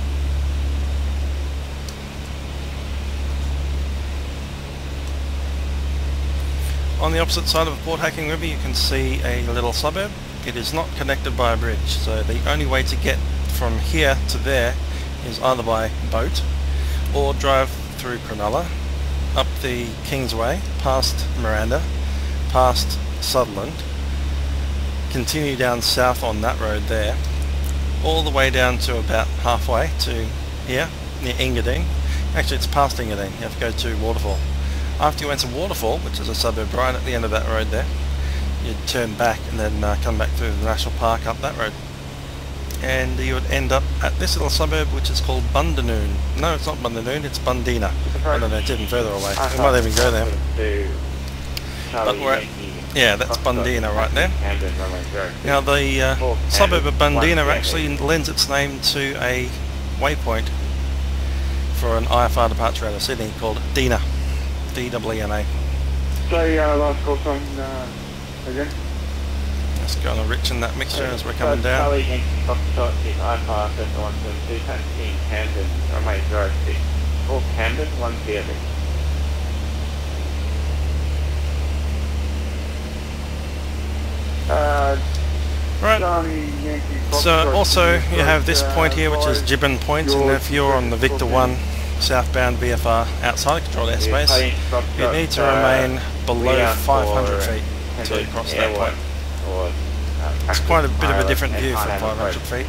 On the opposite side of the Port Hacking River you can see a little suburb. It is not connected by a bridge, so the only way to get from here to there is either by boat or drive through Cronulla, up the Kingsway, past Miranda, past Sutherland, continue down south on that road there, all the way down to about halfway to here, near Engadine. Actually it's past Engadine, you have to go to Waterfall. After you enter Waterfall, which is a suburb right at the end of that road there, you'd turn back and then come back through the National Park up that road. And you would end up at this little suburb which is called Bundanoon. No, it's not Bundanoon, it's Bundina. I don't know, it's even further away. We might even go there. But we're at, yeah, that's Bundina right there. Now the suburb of Bundina actually lends its name to a waypoint for an IFR departure out of Sydney called Dina. D-W-N-A. Say last call sign again. Let's go on rich in that mixture as we're coming down. Right. So also you have this point here which is Gibbon Point, and if you're on the Victor 1 southbound VFR outside controlled airspace, you need to remain below 500 feet to cross that point. It's quite a bit of a different view from 500 feet.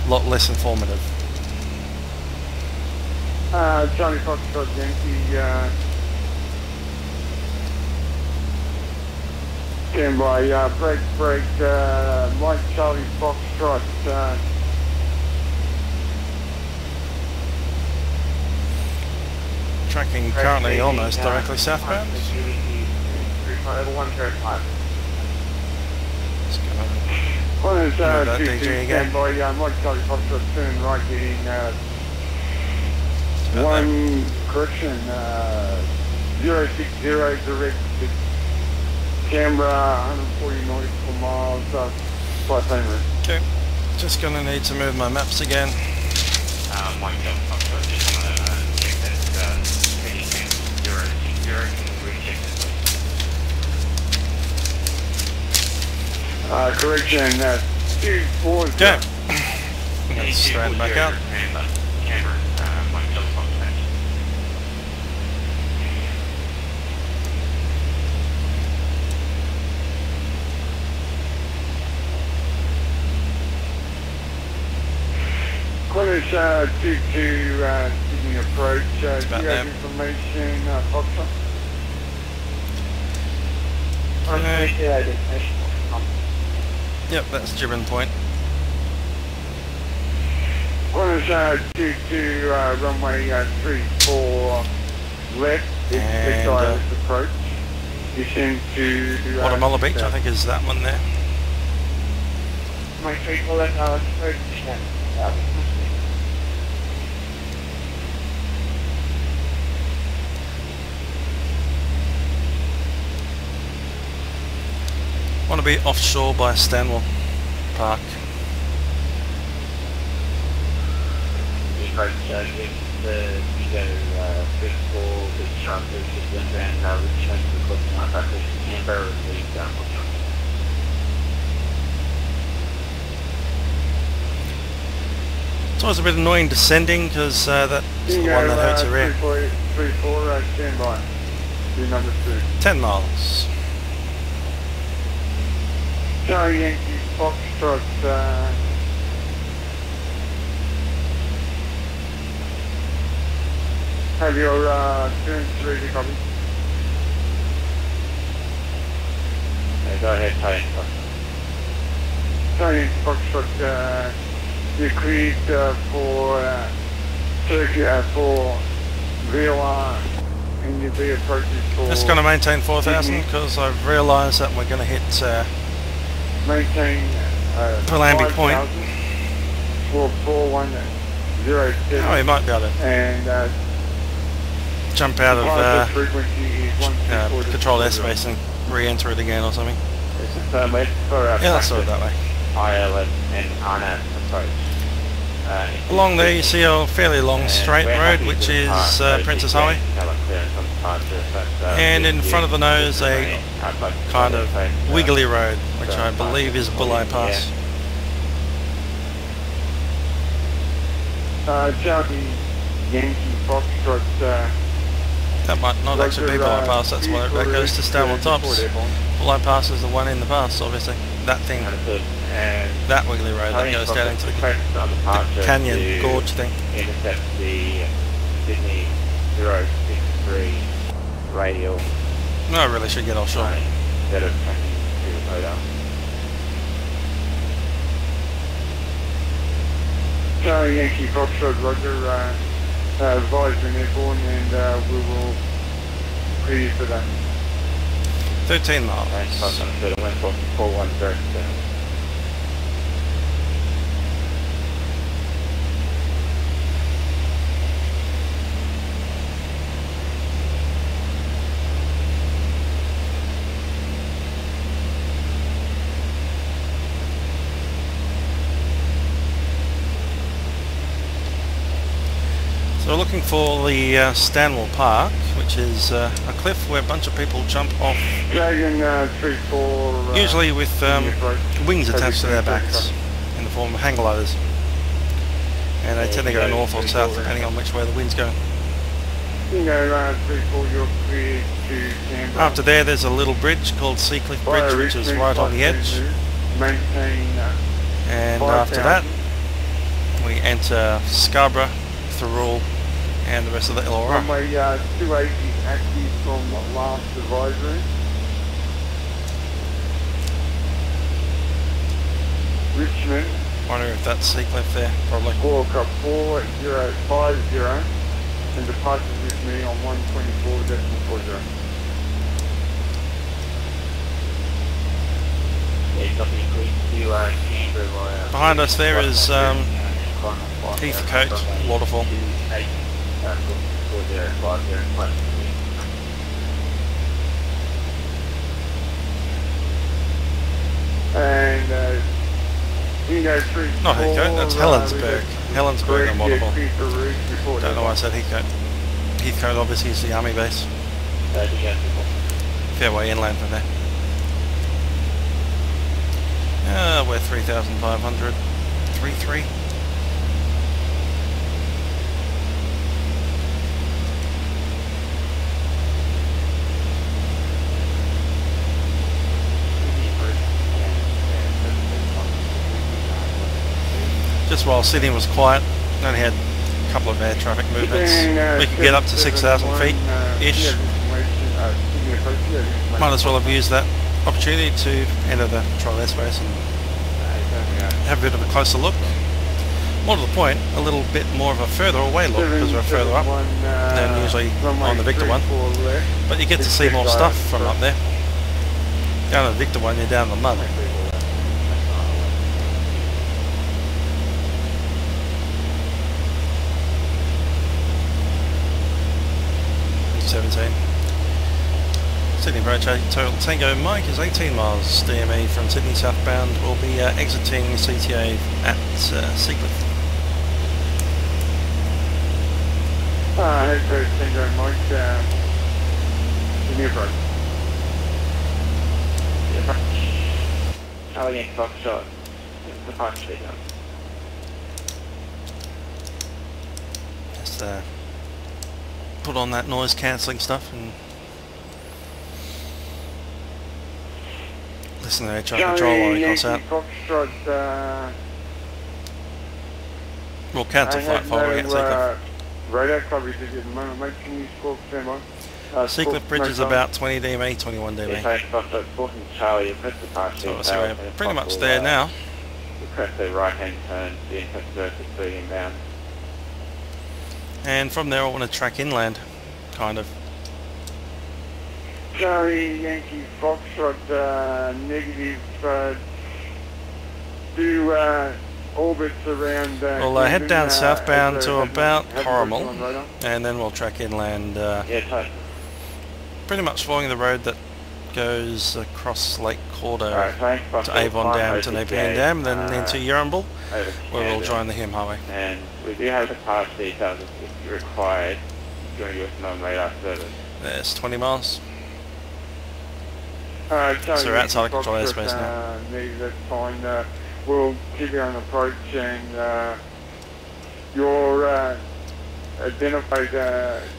A lot less informative. Charlie Foxtrot Yankee, Stand by, break, Mike Charlie Foxtrot, Tracking currently almost directly southbound. Just gonna one is, move that 2-2, DG again. stand by, Mike Charlie Foxtrot, turn right, getting, About one correction, 060 direct to Canberra, 140 nautical miles, flight plane route. Okay, just gonna need to move my maps again. Mike Charlie Foxtrot, just want to check that heading 060, can you recheck that please? Correction, 240. Okay, I'm gonna straighten back out. Canberra, Mike Charlie Foxtrot. Qantas 22 Sydney approach. Do you about have there. information, Foxtrot? Yep, that's Gibbon Point. Qantas 22 runway 34 left. And, It's approach. Descend to Watermulla Beach, I think is that one there. My 34 left, approach. Want to be offshore by Stanwell Park. Approach, give the Vigo 34 big transfers just inbound Richmond to the Clifton Line back to Canberra and leave It's always a bit annoying descending because that's the one that hurts your rear. 34 stand by. Your number 2. 10 miles. Charlie Yankee Foxtrot, have your turns ready, copy. Go ahead, Tony. Charlie Yankee Foxtrot, you're cleared for Turkey, for VOR, and you'll be approaching for... Just going to maintain 4,000 because I've realised that we're going to hit maintain Palambi Point. 4107. Oh, he might be able to And jump out of frequency is 134. control airspace and re-enter it again or something. This is permit for Yeah, let's do it that way. ILS and RNAV approach. Along there you see a fairly long straight road which is Princess Highway, and in front of the nose a kind of wiggly road which I believe is Bulli Pass. Charlie Yankee Foxtrot, That might not actually be Bulli Pass, that's why that goes to Stanwell Tops. Bulli Pass is the one in the pass, obviously. That thing, that wiggly road that goes down into the canyon gorge thing. Intercept the Sydney 063 radial. No, I really should get offshore. Instead of tracking to Oda. Charlie Yankee Foxtrot, Roger, advised when airborne, and we will clear you for that. 13 miles. Range 500 wind force 410. So we're looking for the Stanwell Park, which is a cliff where a bunch of people jump off, Dragon 34. usually with wings attached to their backs in the form of hang gliders. And they tend to go north or south depending on which way the wind's going. Bingo 34, you're clear to Canberra. After there's a little bridge called Seacliff Bridge, which is right on the edge. Maintain. And after that, we enter Scarborough, Thirroul, and the rest of the Illawarra. Runway 280 active from last advisory. Richmond, Wonder if that's Seacliff there, probably. squawk up 4050, and departures with me on 124.40. Behind us there is Heathcote waterfall. And Not Heathcote, that's Helensburgh. Helensburgh and waterfall. Don't know why I said Heathcote. Heathcote obviously is the army base. Fair way inland from there. We're 3,500. 3-3. Just while Sydney was quiet, only had a couple of air traffic movements. We could get up to 6,000 feet ish. Might as well have used that opportunity to enter the trial airspace and have a bit of a closer look. More to the point, a little bit more of a further away look because we're further up than usually on the Victor one. But you get to see more stuff from up there. Down on the Victor one, you're down in the mud. 17. Sydney approach total Tango Mike is 18 miles DME from Sydney southbound. We'll be exiting CTA at Seacliff. Headquarters Tango Mike, Sydney approach. Alien Foxtrot, the punch speaker. Just put on that noise cancelling stuff and listen to air traffic control while we cross out. We'll cancel flight following at Seacliff. Radar coverage at the moment, mate. Can you squawk standby? Seacliff Bridge is about 20 dB, 21 dB. So we're pretty much there now. Press the right hand turn, the insets speed inbound. And from there I want to track inland, kind of. Charlie Yankee Foxtrot, negative, do orbits around... We'll head down southbound to about Corrimal, and then we'll track inland, pretty much following the road that goes across Lake Cordo to Avon Dam to Nepean Dam, then into Yarramble, where we'll join the Hume Highway. And we do have the pass details if required during your non-radar service. There's 20 miles. So we're outside of control airspace now. That's fine. We'll keep you on approach and your identified...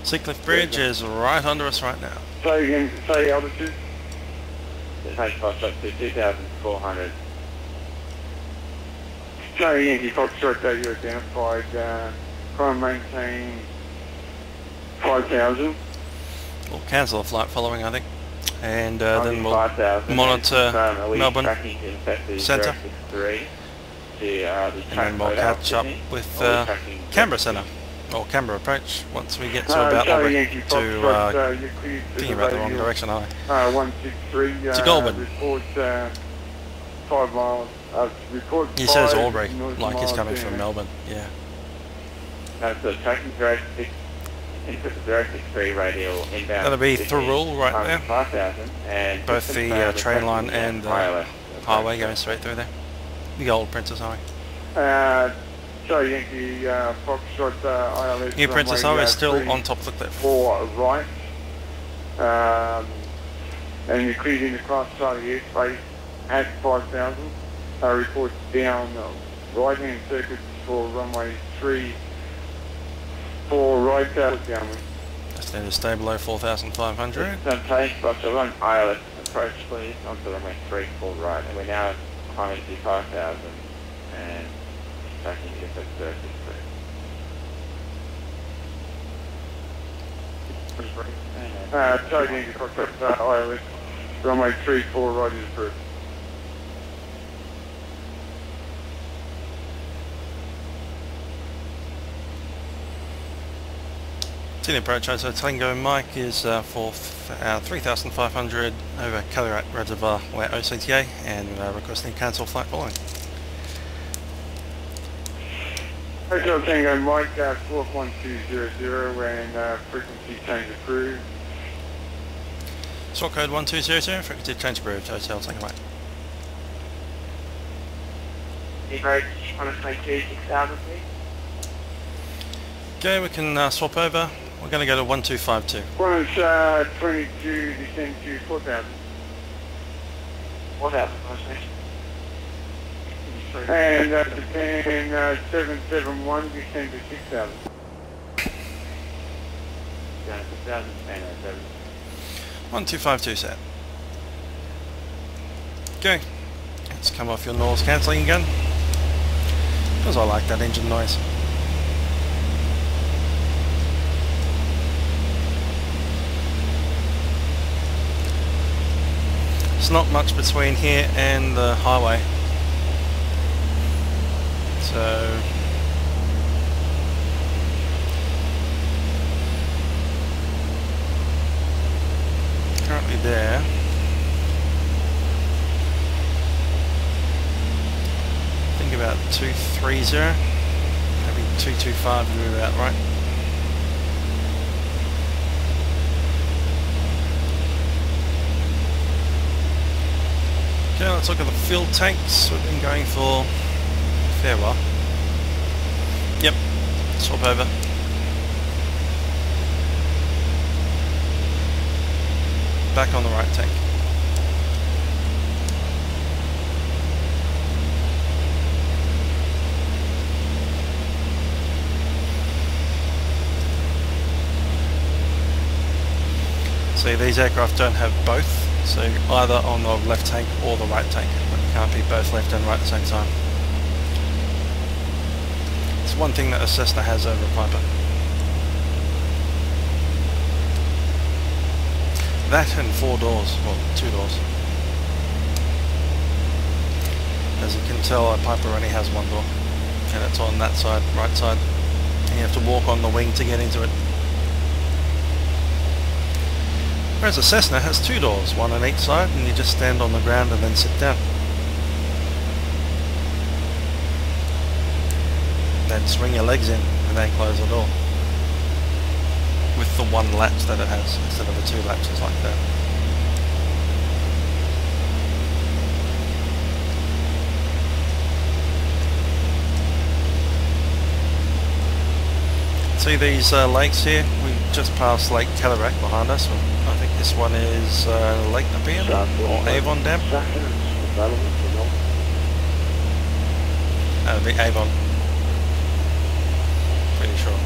Seacliff Bridge is right under us right now. Say altitude. Take Foxtrot to 2,400. Charlie Yankee Foxtrot, that you identified, try and maintain 5,000. We'll cancel the flight following, I think, and then we'll monitor Melbourne Centre, and then we'll catch up with Canberra Centre, or Canberra approach, once we get to about Orbx to thinking about the wrong direction, aren't I? 163, to Goulburn. Report 5 miles. Report He says Orbx, like he's coming from Melbourne, yeah. That's the tracking 063 radial inbound. That'll be Thurul right there. 5,000 and both the train line and the highway going straight through there. The old Princess Highway. Charlie Yankee Foxtrot ILS. New Princess Highway is still on top of the cliff. 4 right. And you're cleared in the class Charlie airspace at 5,000. Report down right hand circuit for runway 3. 4 right downwind. Just need to stay below 4,500. Take Foxtrot 1 ILS approach please onto runway 3 4 right, and we're now climbing to 5,000 and tracking FS Charlie Yankee Foxtrot ILS runway 3 4 right is approved. Sydney approach Hotel Tango Mike is for 3500 over Calirat Reservoir Wet OCTA and requesting cancel flight following. Hotel Tango Mike, squawk 1200 and frequency change approved. Sort code 1200, frequency change approved, Hotel Tango Mike. Road 122 6000 please. Okay, we can swap over. We're going to go to 1252. 122 descend to 4000. 4000, nice mate. And Japan 771 descend to 6000. Down to 6000, Japan 7. 1252 set. Okay, let's come off your noise cancelling again, because I like that engine noise. It's not much between here and the highway, so currently there. I think about 230, maybe 225 would be about right. Okay, let's look at the fuel tanks. We've been going for a fair while. Yep, swap over. Back on the right tank. See, these aircraft don't have both, so either on the left tank or the right tank, but you can't be both left and right at the same time. It's one thing that a Cessna has over a Piper. That and 4 doors, well 2 doors. As you can tell, a Piper only has 1 door, and it's on that side, right side, and you have to walk on the wing to get into it. Whereas a Cessna has 2 doors, one on each side, and you just stand on the ground and then sit down. Then swing your legs in and then close the door. With the 1 latch that it has, instead of the 2 latches like that. See these lakes here? We just passed Lake Calirat behind us. I think this one is Lake Nepean or Avon Dam. The Avon. Pretty sure.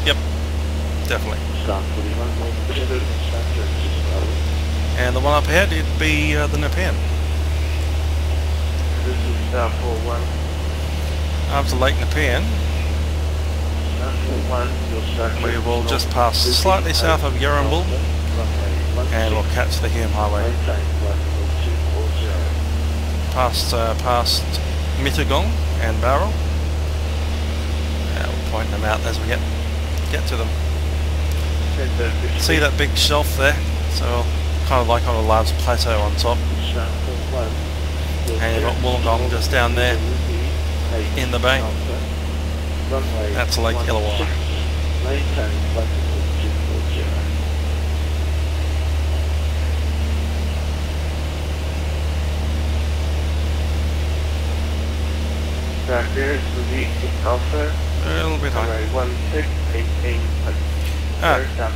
Yep, definitely. And the one up ahead, it'd be the Nepean. This is 41. After Lake Nepean, we will just pass slightly south of Yarrambull and we'll catch the Hume Highway. Past Mittagong and Barrel. We'll point them out as we get to them. See that big shelf there? So kind of like on a large plateau on top. And you've got Wollongong just down there in the bay. That's Lake Illawarra. A little bit high.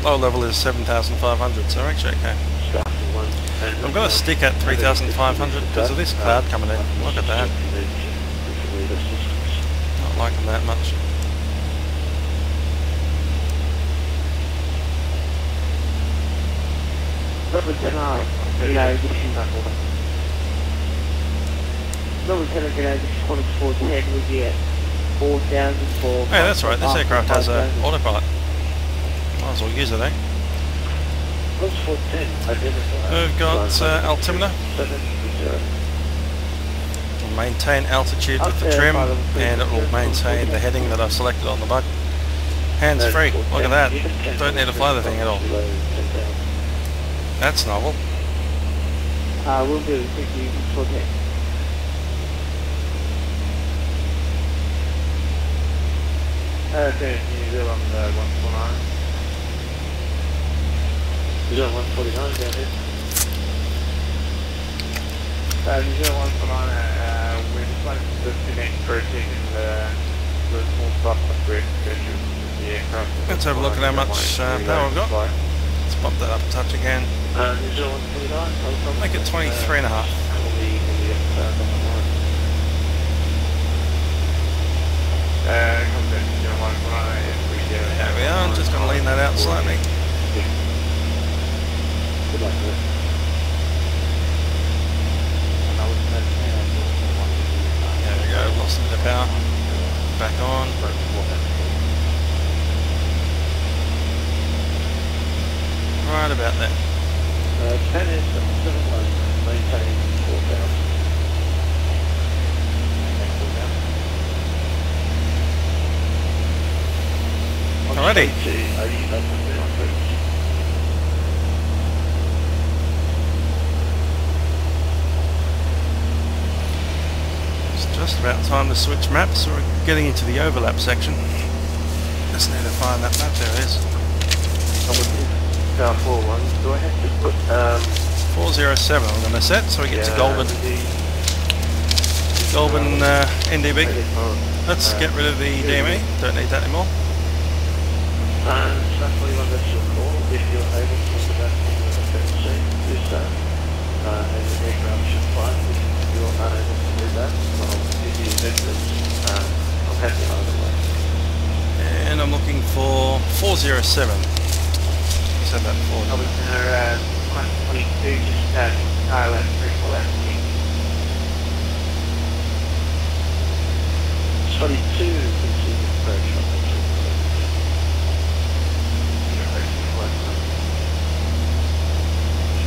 Low level is 7,500, so actually okay. I'm going to stick at 3,500 because of this cloud coming in. Look at that. Not liking that much. Hey, that's right, this aircraft has an autopilot. Might as well use it, eh? We've got Altimina. maintain altitude with the trim, and it will maintain the heading that I've selected on the bug. Hands free, look at that, don't need to fly the thing at all. That's novel. We'll do it quickly for that. Okay, New Zealand 149. New Zealand 149 down here. New Zealand 149, we're just like disconnect for a second the small stuff like the aircraft. Let's have a look at how much power we've got. Let's pop that up a touch again. New Zealand 149. Make it 23.5. There we are, I'm just going to lean that out slightly. Good luck with it. There we go, lost a bit of power. Back on. Right about there. 10 is 7 maintain 4,000. Alrighty. It's just about time to switch maps, so we're getting into the overlap section. Just need to find that map, there it is. Power 41, do I have to put 407 I'm going to set, so we get to Goulburn NDB. Let's get rid of the DME, don't need that anymore. Roughly on this call, if you're able to look at that in the FSC, is and the aircraft should fly. If you're unable to do that, I'll give you investors. I'm happy either way. And I'm looking for 407. Said that before. I'll be there 122, just Thailand, 3 left. 22, continue approach on the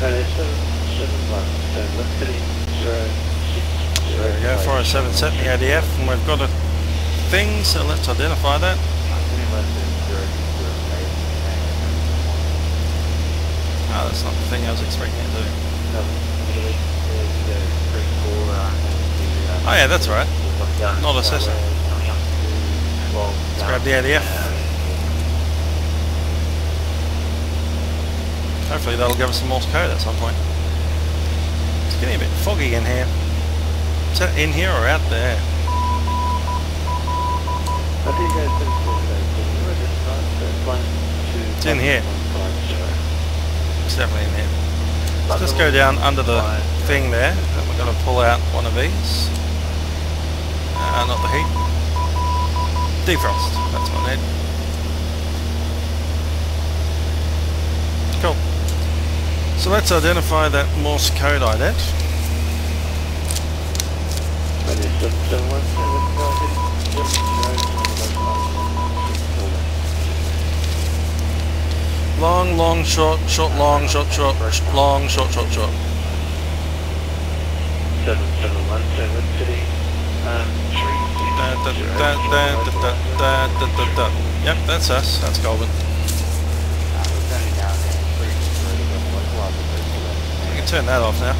and it's 7 months, so let's get in 06. There we go, 407 set the ADF, and we've got a thing, so let's identify that. Oh, that's not the thing I was expecting it to do. Oh yeah, that's right. Not a Cessna. Let's grab the ADF. Hopefully that'll give us some Morse code at some point. It's getting a bit foggy in here. Is that in here or out there? It's in here. It's definitely in here. Let's just go down under the thing there. And we're going to pull out one of these. Not the heat. Defrost. That's what I need. Cool. So let's identify that Morse code ident. Long, long, short, short, long, short, short, long, short, short, short. 7717 City. Yep, that's us. That's Goulburn. We can turn that off now.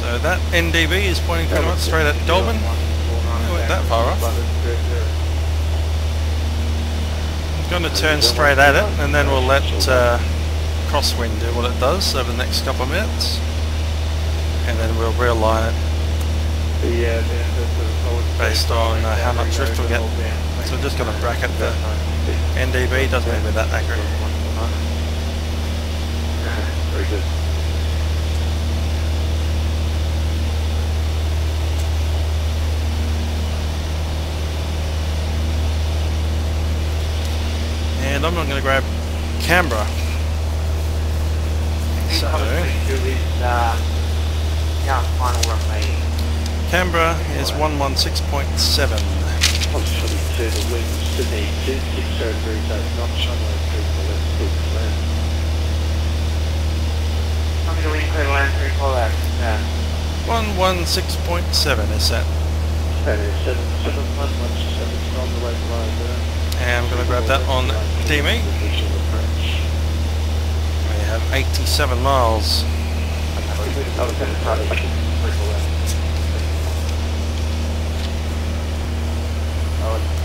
So that NDB is pointing pretty much straight at Goulburn. We went that far off. I'm going to turn straight at it, and then we'll let crosswind do what it does over the next couple of minutes, and then we'll realign it based on how much drift we'll get. So we're just going to bracket the NDB, doesn't mean we're that accurate. Very good. And I'm not going to grab Canberra. So Canberra is 116.7. To the wind, Sydney 2603, so it's not runway 34 left, 6 land. I'm going to wind clear land 34 left. 116.7 is set. And it's 71117 on the right line there. And I'm going to grab that on DME. We have 87 miles.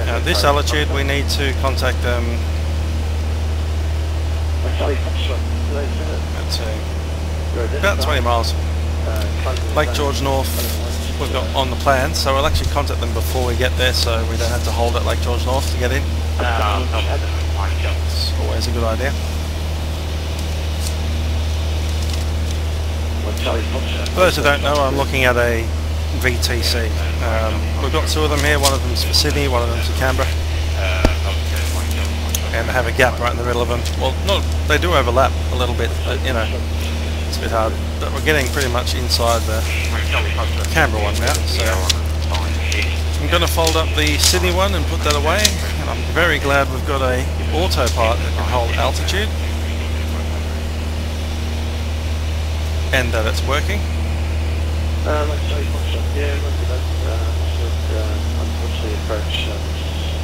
Now at this altitude we need to contact them. That's about 20 miles. Lake George North we've got on the plan, so we'll actually contact them before we get there, so we don't have to hold at Lake George North to get in. It's always a good idea. For those who don't know, I'm looking at a VTC. We've got two of them here, one of them's for Sydney, one of them's for Canberra. And they have a gap right in the middle of them. Well, no, they do overlap a little bit, but you know, it's a bit hard. But we're getting pretty much inside the Canberra one now, so I'm going to fold up the Sydney one and put that away. And I'm very glad we've got a autopilot that can hold altitude. And that it's working. Unfortunately, approach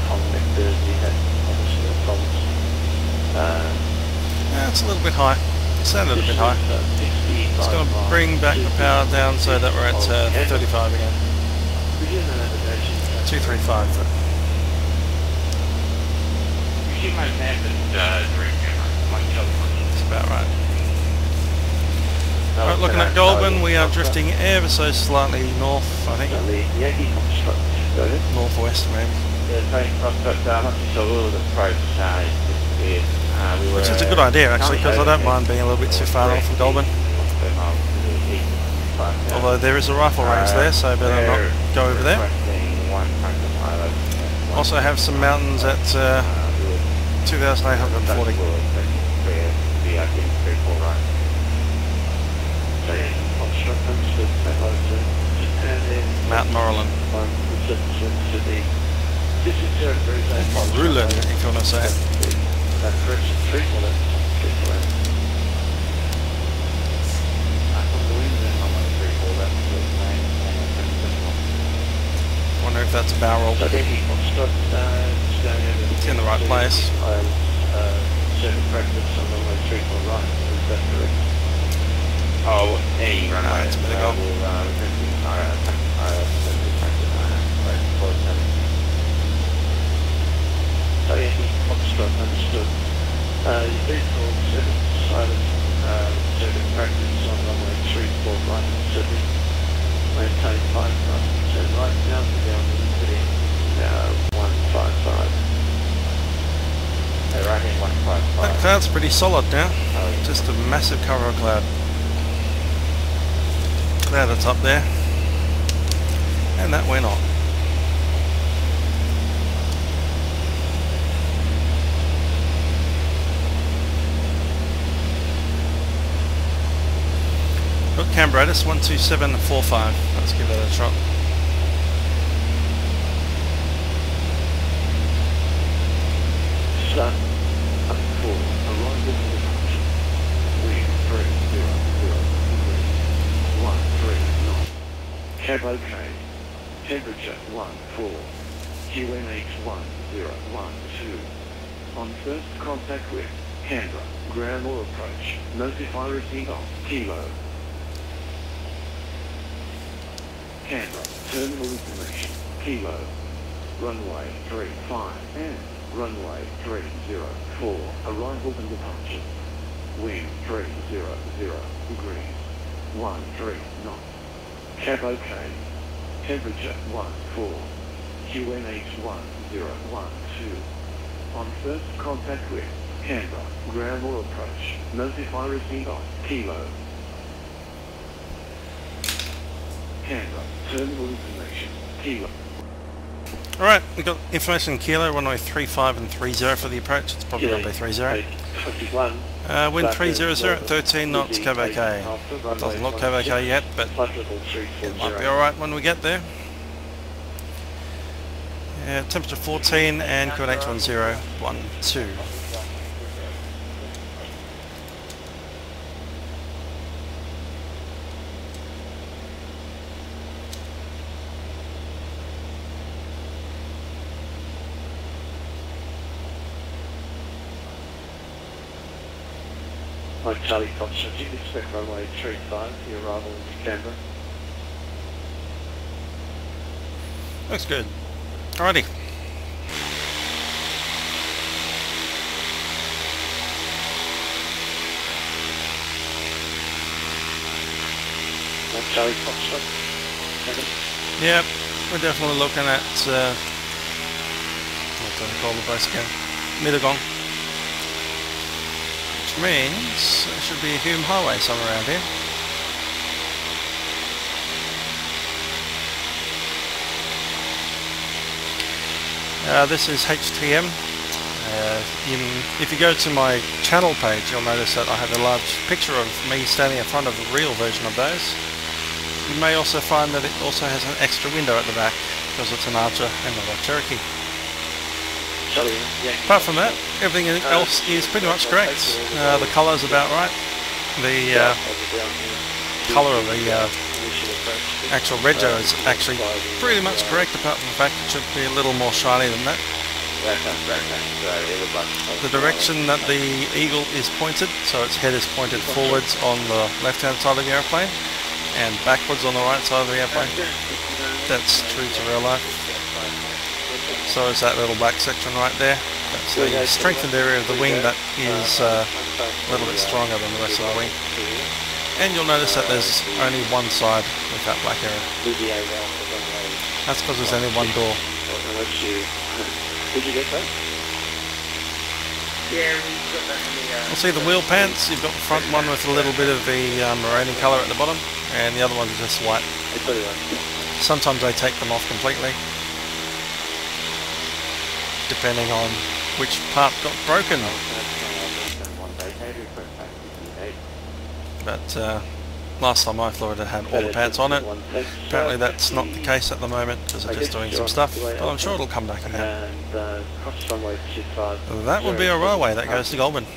connected. We had obviously problems. Yeah, it's a little bit high. It sounded a bit high. It's going to bring back the power down so that we're at 35 again. 235. That's about right. Right, looking at Goulburn, we are drifting ever so slightly north, I think. Northwest, maybe. Which is a good idea, actually, because I don't mind being a little bit too far north from Goulburn. Although there is a rifle range there, so better not go over there. Also have some mountains at 2,840. Mount Morland. Morulan, if you want to say it. Wonder if that's a barrel. It's in the right place. Oh, hey, run out. It's a bit ago. Understood. You did call 7 silent circuit practice on runway 34 right and 7. Maintain 5 knots. Turn right now to down to the city. 155. Right in 155. That cloud's pretty solid now. Just a massive cover of cloud. Cloud that's up there. And that went on. Got Canberra, 12745. Let's give that a shot. Sun, up 4, arrival to the function. Wind 300, 13 knots. Cab OK. Temperature 14. QNH 1012. On first contact with Canberra, ground or approach. Notify receipt of Kilo. Canberra, terminal information, Kilo, runway 35 and runway 304, arrival and departure, wind 300 degrees, 13 knots, cab OK, temperature 14, QNH 1012, on first contact with Canberra, ground or approach, notify receipt of Kilo. Canberra, terminal information, Kilo. Alright, we've got information Kilo, runway 35 and 30 for the approach. It's probably runway 30. Wind 300 at 13 knots, cab OK. Doesn't look cab OK yet, but it might be alright when we get there. Yeah, temperature 14 and QNH 1012. Mike Charlie Foxtrot, you can expect runway 35 for your arrival into Canberra. Looks good. Alrighty. Mike Charlie Foxtrot, second. Yep, we're definitely looking at what do I call the place again? Mittagong. Which means there should be a Hume Highway somewhere around here. This is HTM. If you go to my channel page, you'll notice that I have a large picture of me standing in front of a real version of those. You may also find that it also has an extra window at the back because it's an Archer and not a Cherokee. Apart from that, everything else is pretty much correct. The colour's about right. The colour of the actual rego is actually pretty much correct, apart from the fact it should be a little more shiny than that. The direction that the Eagle is pointed, so its head is pointed forwards on the left hand side of the airplane and backwards on the right side of the airplane. That's true to real life. So is that little black section right there. That's the strengthened area of the wing that is a little bit stronger than the rest of the wing. And you'll notice that there's only one side with that black area. That's because there's only one door. Did you get that? Yeah, we got that in the... You'll see the wheel pants. You've got the front one with a little bit of the maroni colour at the bottom, and the other one's just white. Sometimes they take them off completely, depending on which part got broken. But last time I flew it, it had all the pants on it. Apparently that's not the case at the moment because they're just doing some stuff, but I'm sure it'll come back again. That would be a railway that goes to Goulburn.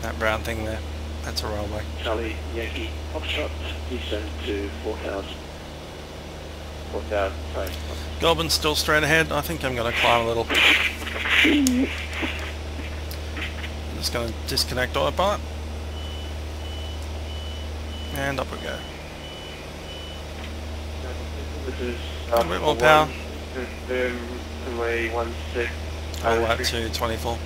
That brown thing there, that's a railway. Charlie Yankee Foxtrot, descend to 4,000. 4,000, sorry. Goulburn's still straight ahead. I think I'm going to climb a little. I'm just going to disconnect autopilot. And up we go. This is A bit more power. Runway 16. All the way up to 24.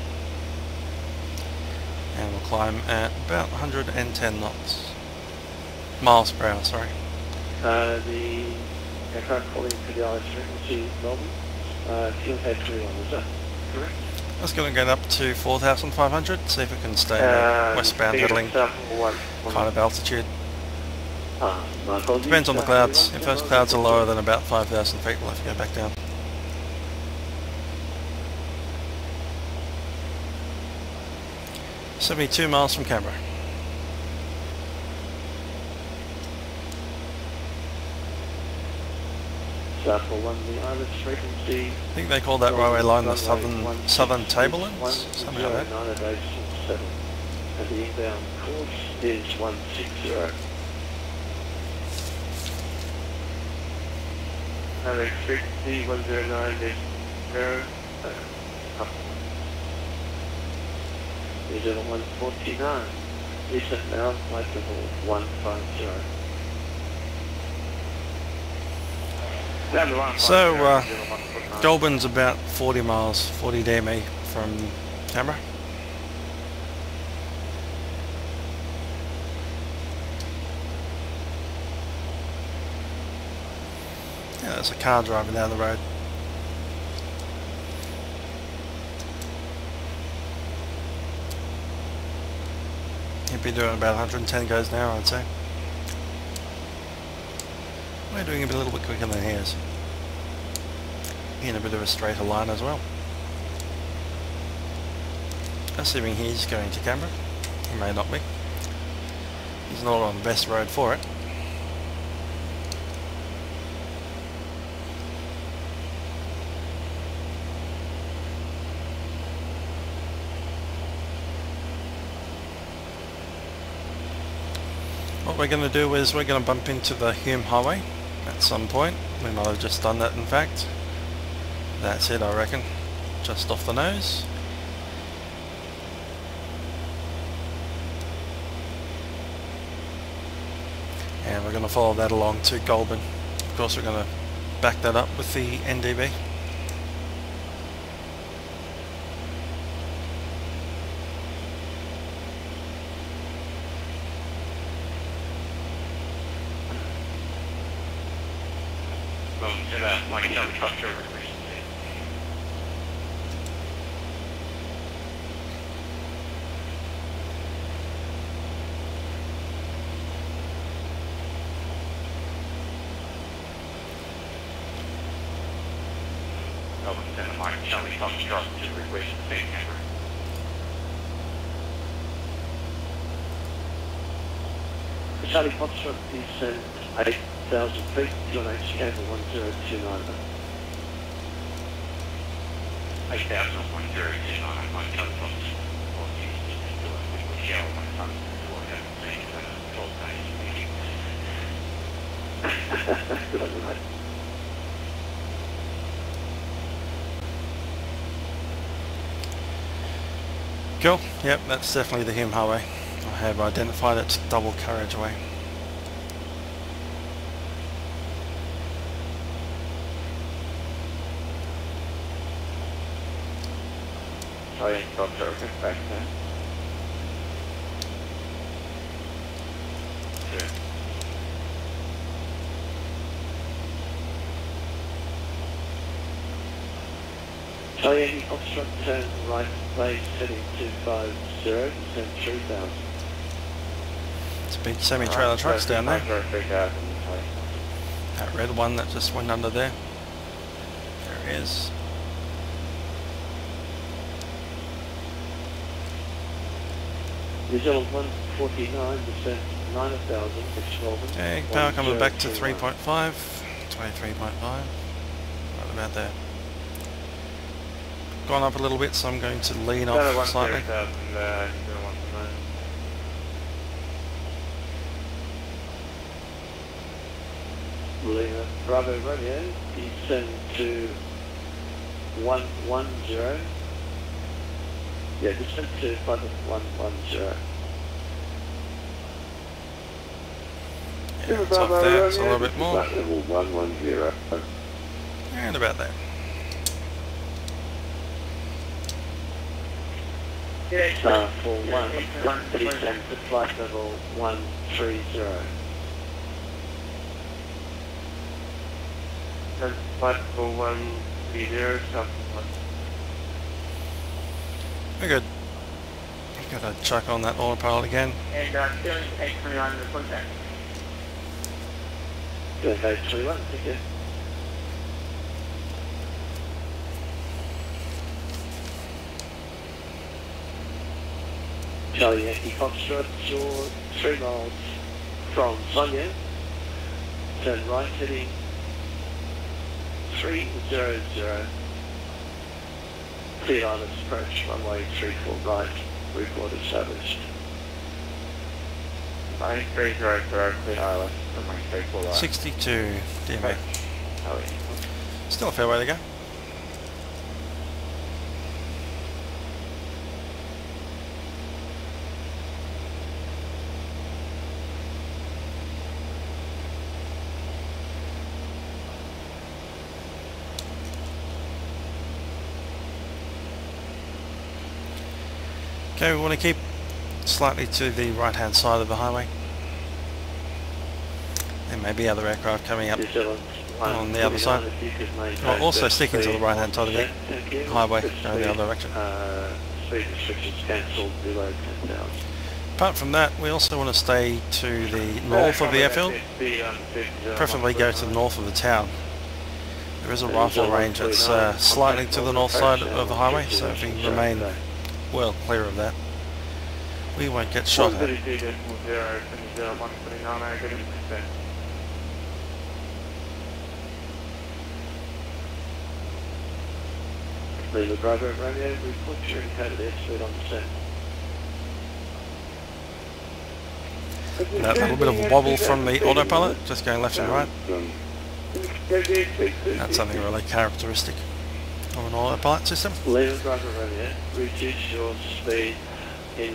And we'll climb at about 110 knots. Miles per hour, sorry. The aircraft calling for the IS frequency Melbourne. Fuel head 3 on, is that correct? That's going to get up to 4,500. See if it can stay westbound heading kind of altitude. Depends on the clouds. If those clouds are lower than about 5,000 feet, we'll have to go back down. $72 miles from Canberra. For one, the IS frequency. I think they call that railway line the southern tablelands, something like that. And the inbound course is 160. IS frequency 109.0. Is it 149? Descent now, flight level 150. So, Goulburn's about 40 miles, 40 DME from Canberra. Yeah, there's a car driving down the road. He'd be doing about 110 goes an hour, I'd say. We're doing it a little bit quicker than he is. In a bit of a straighter line as well. Assuming he's going to Canberra. He may not be. He's not on the best road for it. What we're going to do is we're going to bump into the Hume Highway at some point. We might have just done that in fact. That's it, I reckon. Just off the nose. And we're going to follow that along to Goulburn. Of course, we're going to back that up with the NDB. To the Mike Charlie Foxtrot recently. To the Mike Charlie Foxtrot to the request of the Canberra. The Charlie Foxtrot is 8,000 feet, John H. Campbell 1029. 8,1029, Mike Charlie Foxtrot. Or just do a quick shower on my phone before I haven't seen it for 12 days. Good on you, mate. Cool, yep, that's definitely the Hume Highway. I have identified its double carriageway. Oh yeah, Foxtrot, back there. Yeah. Charlie Yankee Foxtrot, turn right, base heading 250, descend 3000. It's a big semi-trailer trucks down there. 3000. That red one that just went under there. There it is. New Zealand 149, descent 9000, Richmond. Okay, power coming back to 3.5, 23.5, right about there. Gone up a little bit, so I'm going to lean off slightly. Lima Bravo Romeo, descend to 110. Yeah, descend to 110. Yeah, it's off there, it's a little bit more. Level 110. And about there. For 1, descend to flight level 130. Flight level 130, something. We're good. Got to chuck on that autopilot again. And steering to 821 the contact. Doing 821, thank you. Charlie Yankee Foxtrot, you're 3 miles from Sonia. Turn right heading 300. Clear on approach, runway 34 right, report established. 930 clear island, runway 34 right. 62 DMA. Oh, yeah. Still a fair way to go. Okay, we want to keep slightly to the right hand side of the highway. There may be other aircraft coming up on the other side. Well, also sticking to the right hand side of the highway, going the other direction. Speed restrictions cancelled below 10,000. Apart from that, we also want to stay to the north of the airfield, preferably go to the north of the town. There is a rifle range that's slightly to the north side of the highway, so if we remain well clear of that, we won't get shot at. Lima Bravo Romeo, report your encoded airspeed on descent. That little bit of a wobble from the autopilot, just going left and right. That's something really characteristic. of an autopilot system. Lever driver radio, reduce your speed in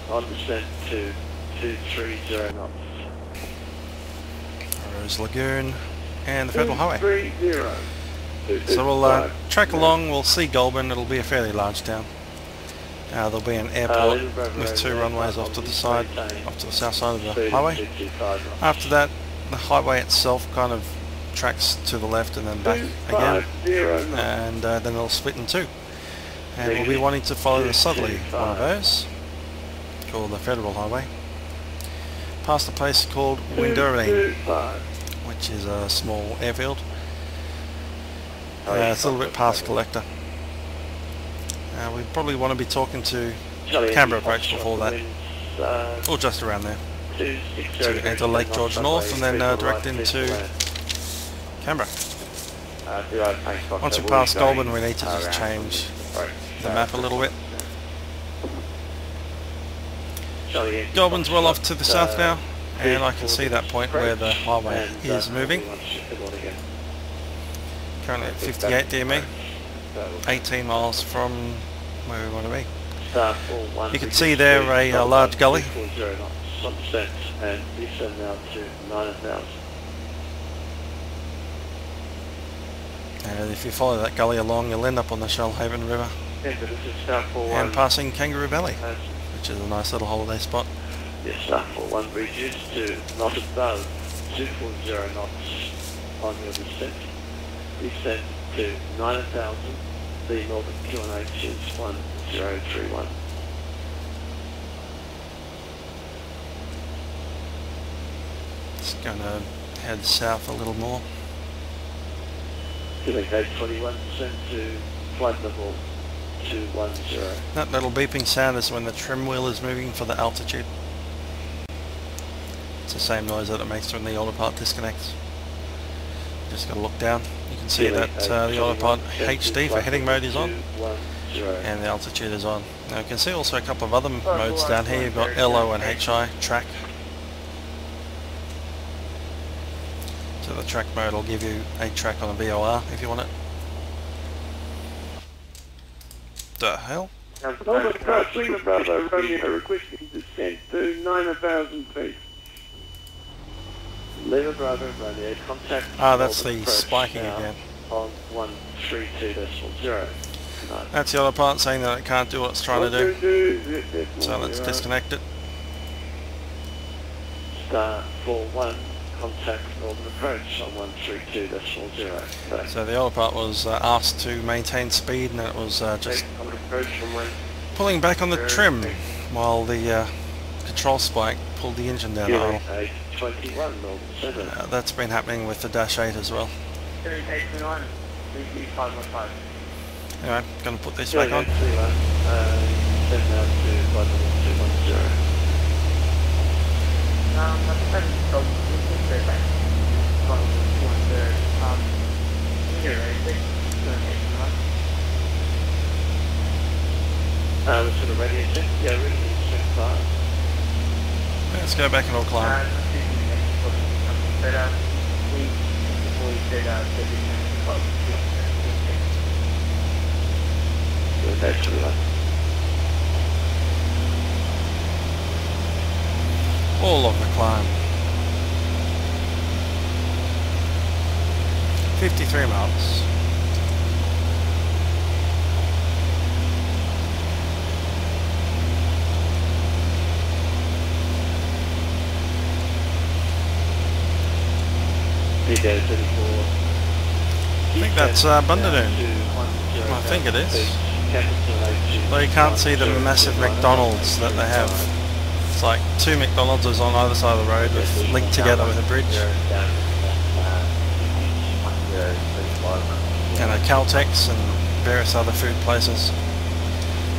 1% to 230 knots. Rose Lagoon and the Federal Highway. 230. So we'll track along, we'll see Goulburn, it'll be a fairly large town. There'll be an airport with 2 runways off to the side, off to the south side of the highway. After that, the highway itself kind of tracks to the left and then back again, and then it'll split in 2. And we'll be wanting to follow the southerly one of those, called the Federal Highway, past a place called Windurine, which is a small airfield. It's a little bit past Collector. We probably want to be talking to Canberra approach before that, or just around there, to enter Lake George North and then direct into Canberra. Once we pass Goulburn, we need to just change the map a little bit. Goulburn's well off to the south now, and I can see that point where the highway is moving. Currently at 58 DME, 18 miles from where we want to be. You can see there a large gully. And if you follow that gully along, you'll end up on the Shellhaven River and passing Kangaroo Valley, which is a nice little holiday spot. Yes, star 41 reduce to not above 240 knots on your descent. Descent to 9,000. The northern QNH is 1031. Just going to head south a little more. Feeling 21% to flight level 210. That little beeping sound is when the trim wheel is moving for the altitude. It's the same noise that it makes when the autopilot disconnects. Just got to look down. You can see that the autopilot HD for heading mode is on, and the altitude is on. Now you can see also a couple of other modes down here. You've got LO and HI track. So the track mode will give you a track on a VOR if you want it. The hell? Bravo Romeo requesting descent to 9,000 feet. Lever Bravo Romeo, contact. That's the spiking again. On 132.0. That's the autopilot saying that it can't do what it's trying to do. So let's disconnect it. Star 41, contact northern approach on 132.0. So the autopilot was asked to maintain speed, and it was just pulling back on the trim while the control spike pulled the engine down the aisle. That's been happening with the Dash 8 as well. Anyway, going to put this back on. Sort of radio check? Yeah, radio check 5. Let's go back and all climb. All of the climb. 53 miles. I think that's Bundadoon. I think it is. Though you can't see the massive McDonald's that they have. It's like 2 McDonald's on either side of the road linked together with a bridge. And a Caltex and various other food places.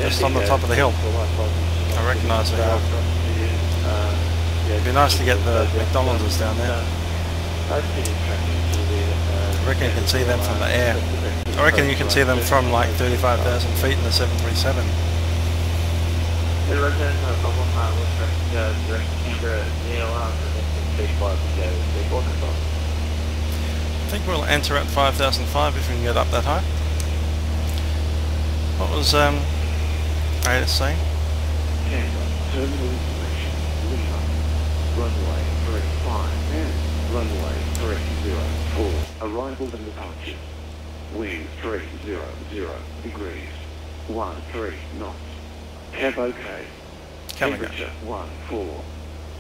Just on the top of the hill. I recognise the hill. It'd be nice to get the McDonald's down there. I reckon you can see them from the air. I reckon you can see them from like 35,000 feet in the 737. I think we'll enter at 5,005 if we can get up that high. What was Ada saying? Canberra, terminal information, Lima, runway 35 and runway 304, arrival and departure, wind 300 degrees, 13 knots, cab okay, temperature 14,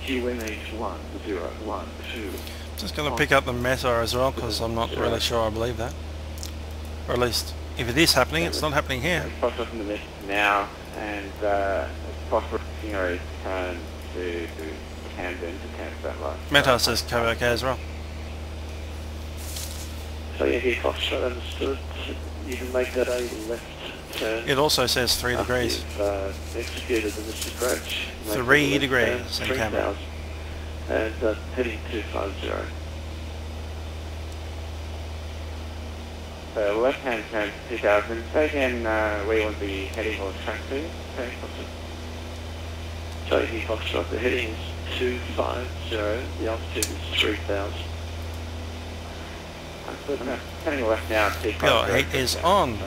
QNH 1012. Just going to pick up the meta as well, because I'm not really sure I believe that. Or at least, if it is happening, it's not happening here. It's possible from the mist now, and it's possible to turn to Camden to cancel that light. Meta says cab okay as well. So yeah, here Foxtrot understood. You can make that a left turn. It also says 3 degrees. You've executed the missed approach. 3 degrees in Canberra. And heading 250. So left hand turn 2000. So again, we want to be heading towards track 2. Okay, So here Foxtrot, the heading is 250, the altitude is 3000. Turning left now, 250. Your heat is on.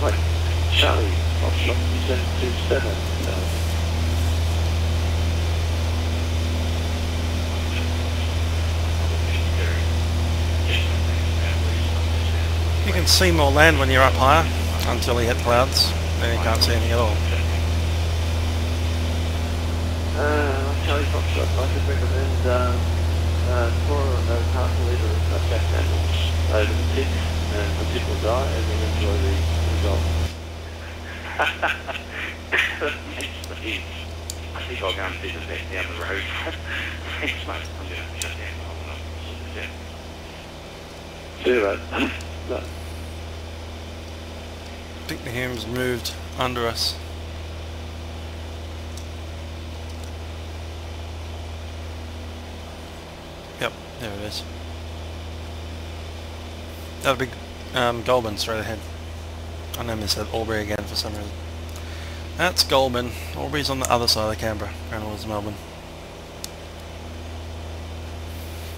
Right, Charlie, Foxtrot, descend to 7000. You can see more land when you're up higher, until you hit clouds, then you can't see anything at all. Charlie Foxtrot, I could recommend 4.5 litre of gas handles over the tip, and the tip will die, and then enjoy the result. I think I'll go and see the vet down the road. Thanks, mate. I'm going to shut down. See that? No. I think the Hume's moved under us. Yep, there it is. That'll be Goulburn straight ahead. I nearly said Albury again for some reason. That's Goulburn. Albury's on the other side of Canberra, going towards Melbourne.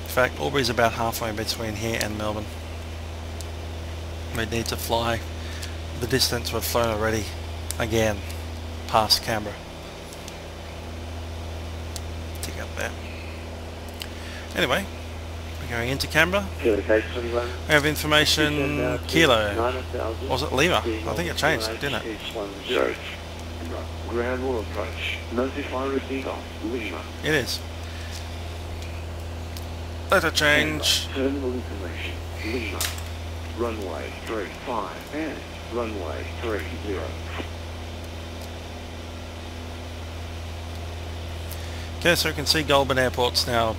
In fact, Albury's about halfway between here and Melbourne. We need to fly the distance we've flown already, again, past Canberra. Tick up there. Anyway, we're going into Canberra. We have information Kilo. Or was it Lima? I think it changed, didn't it? Ground war approach. Notify receiver. Lima. It is. Letter change. Terminal information. Lima. Runway 35 and runway 30. Okay, so we can see Goulburn Airport's now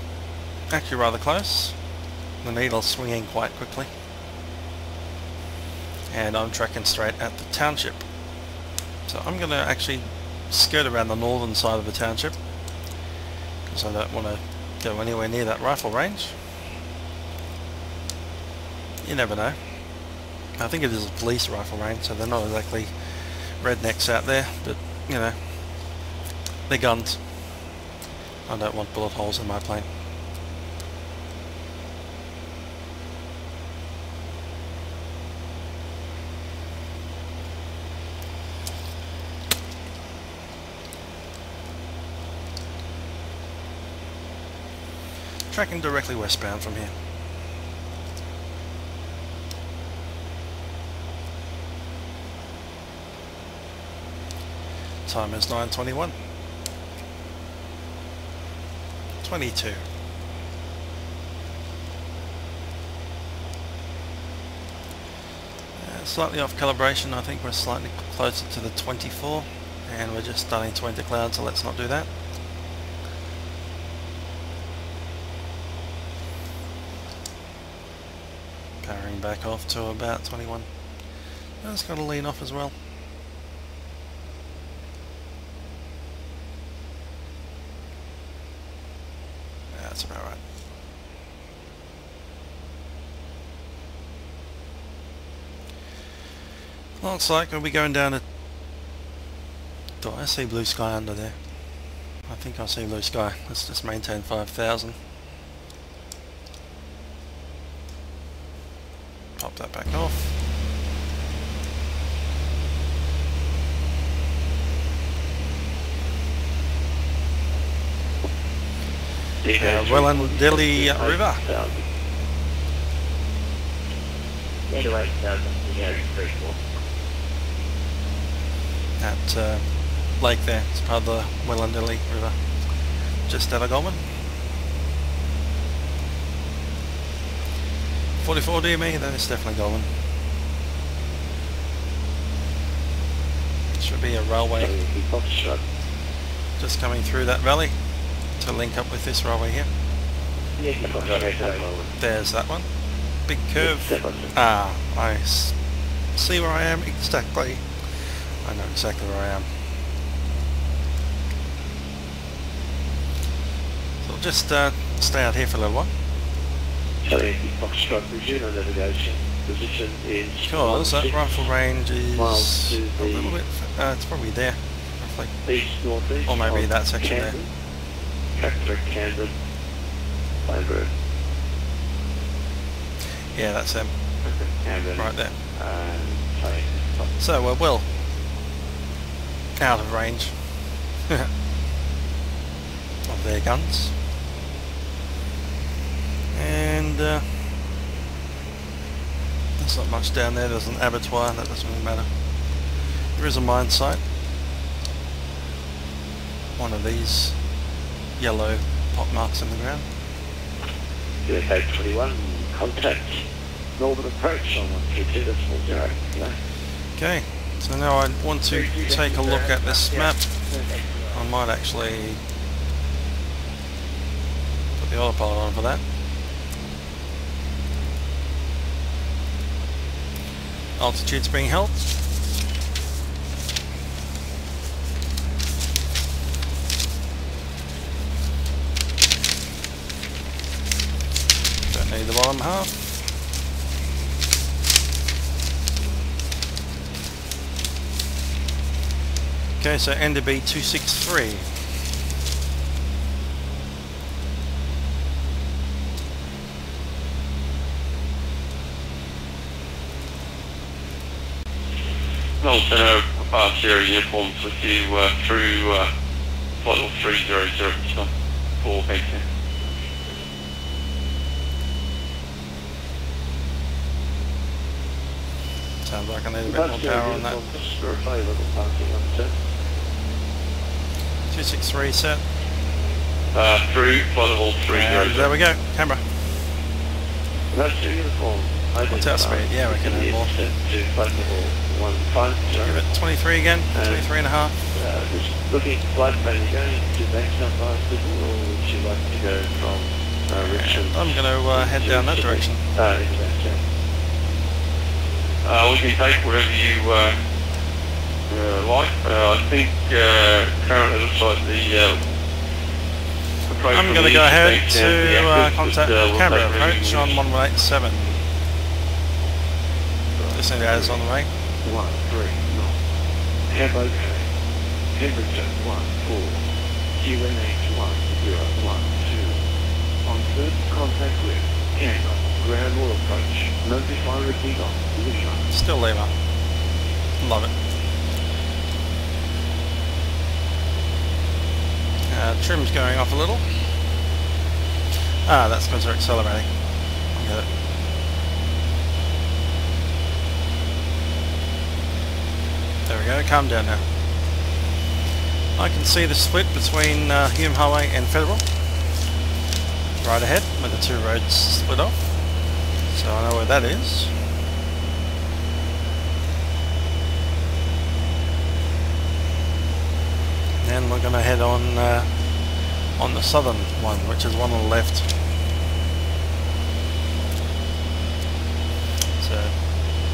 actually rather close. The needle's swinging quite quickly. And I'm tracking straight at the township. So I'm going to actually skirt around the northern side of the township, because I don't want to go anywhere near that rifle range. You never know. I think it is a police rifle range, so they're not exactly rednecks out there, but you know, they're guns. I don't want bullet holes in my plane. Tracking directly westbound from here. Time is 9:21. 22. Slightly off calibration. I think we're slightly closer to the 24, and we're just starting to enter clouds, so let's not do that. Powering back off to about 21. That's got to lean off as well. That's about right. Looks like we'll be going down to... Do I see blue sky under there? I think I see blue sky. Let's just maintain 5,000. pop that back off. Wellandilly River. That lake there, it's part of the Wellandilly River, just out of Goulburn. 44 DME, that is definitely Goulburn. Should be a railway just coming through that valley to link up with this railway here. There's that one. Big curve. Ah, I see where I am exactly. I know exactly where I am. So I'll just stay out here for a little while. Position is cool, so that rifle range is a little bit, it's probably there, roughly. East northeast. Or maybe that section Camden. there. Tractor Camden. Road. Yeah, that's them. Camden. Right there. Sorry. So we're well out of range of their guns. And there's not much down there. There's an abattoir, that doesn't really matter. There is a mine site. One of these yellow pot marks in the ground. VH-21, contact northern approach on 132.40. Okay, so now I want to take a look at this map. I might actually put the autopilot on for that. Altitude's being held. Don't need the bottom half. Okay, so NDB 263. Well, Sierra uniforms with you through flight level 300 for Vatsim. Sounds like I need a bit more power on that. 263 set. Through flight level 300. There we go, Canberra. That's the uniform. What's our speed? Yeah, we can add more. Give it 23 again, 23 and a half. Just looking at flight plan, are you going to Bankstown by Sydney, or would you like to go from Richmond? I'm going to head down that direction. We can take whatever you like. I think currently looks like the approach. I'm going to go ahead to contact Canberra approach on 1187. This thing is on the way. 1-3 north. Have okay. Temperature 14. QNH 1012. On first contact with Canberra. Ground or approach. Notify repeat on Lima. Still Lima. Love it. Trim's going off a little. Ah, that's because they're accelerating. I get it. There we go, calm down now. I can see the split between Hume Highway and Federal. Right ahead, where the two roads split off. So I know where that is. Then we're going to head on the southern one, which is one on the left. So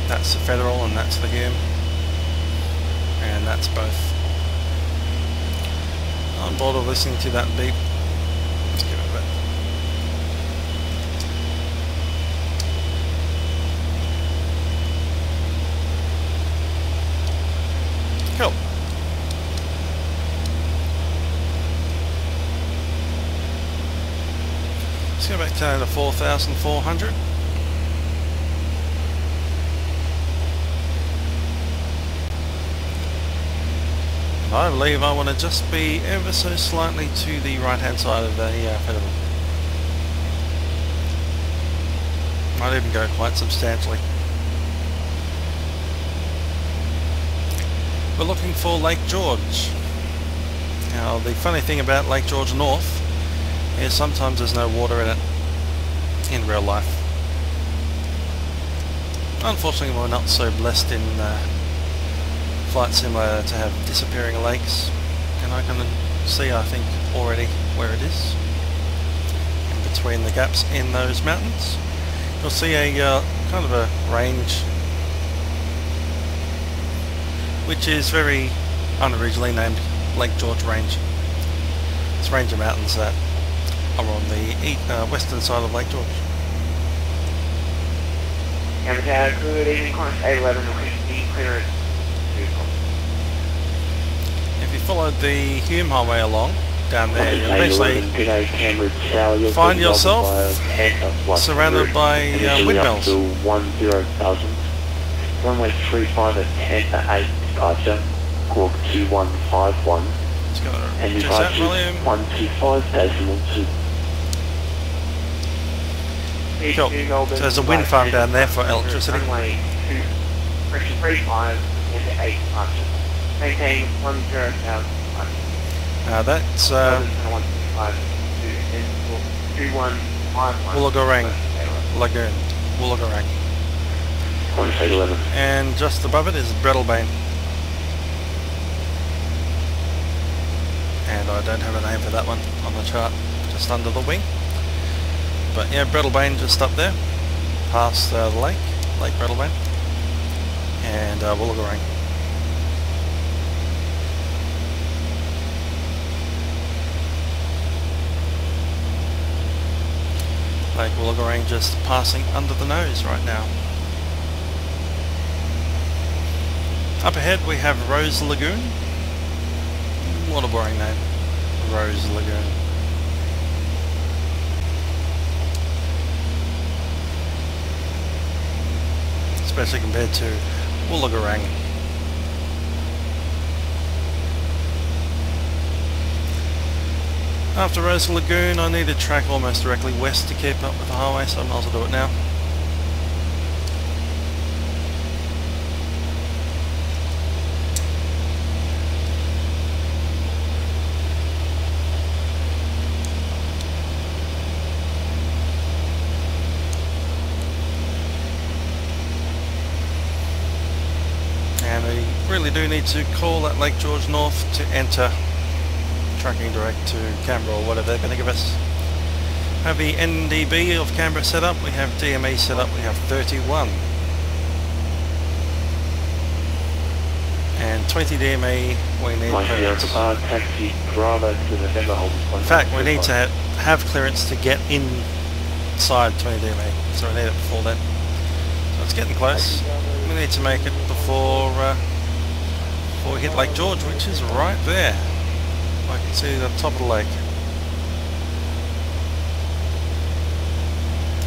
that's the Federal and that's the Hume. And that's both. On board of listening to that beep. Let's give it a bit. Cool. Let's go back down to 4,400. I believe I want to just be ever so slightly to the right hand side of the pedal. Might even go quite substantially. We're looking for Lake George. Now the funny thing about Lake George North is sometimes there's no water in it in real life. Unfortunately we're not so blessed in Flight Simulator to have disappearing lakes, and I can see, I think, already where it is, in between the gaps in those mountains. You'll see a kind of a range which is very unoriginally named Lake George Range. It's a range of mountains that are on the western side of Lake George. Good evening, Qantas 811, requesting clearance. If you followed the Hume Highway along down there, you'll eventually find yourself surrounded by windmills. 10,000. Runway 35 at 10 to 8 departure, Quark 2151. And departure 125.2. Cool. So there's a wind farm down there for electricity. Runway 35 and 8 departure. Maintain 10,000. That's Wollongong Lagoon. Wollongong. And just above it is Brettlebane. And I don't have a name for that one on the chart, just under the wing. But yeah, Brettlebane just up there, past the lake, Lake Brettlebane, and Wollongong. Lake Wollongong just passing under the nose right now. Up ahead we have Rose Lagoon. What a boring name. Rose Lagoon. Especially compared to Wollongong. After Rose Lagoon I need to track almost directly west to keep up with the highway, so I might as well do it now. And we really do need to call at Lake George North to enter tracking direct to Canberra or whatever they're going to give us. We have the NDB of Canberra set up, we have DME set up, we have 31. And 20 DME we need clearance. In fact, we need to have clearance to get inside 20 DME, so we need it before then. So it's getting close. We need to make it before we hit Lake George, which is right there. I can see the top of the lake.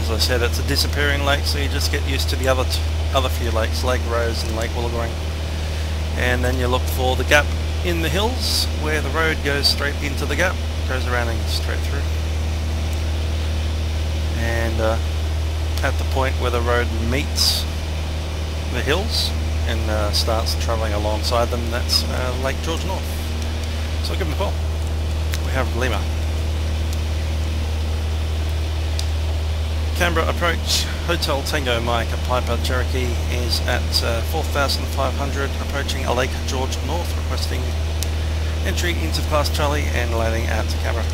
As I said, it's a disappearing lake, so you just get used to the other few lakes, Lake Rose and Lake Wollongong. And then you look for the gap in the hills where the road goes straight into the gap, goes around and straight through. And at the point where the road meets the hills and starts travelling alongside them, that's Lake George North. So I'll give them a call. We have Lima. Canberra approach, Hotel Tango Mike, a Piper Cherokee is at 4,500, approaching a Lake George North, requesting entry into Class Charlie and landing at Canberra.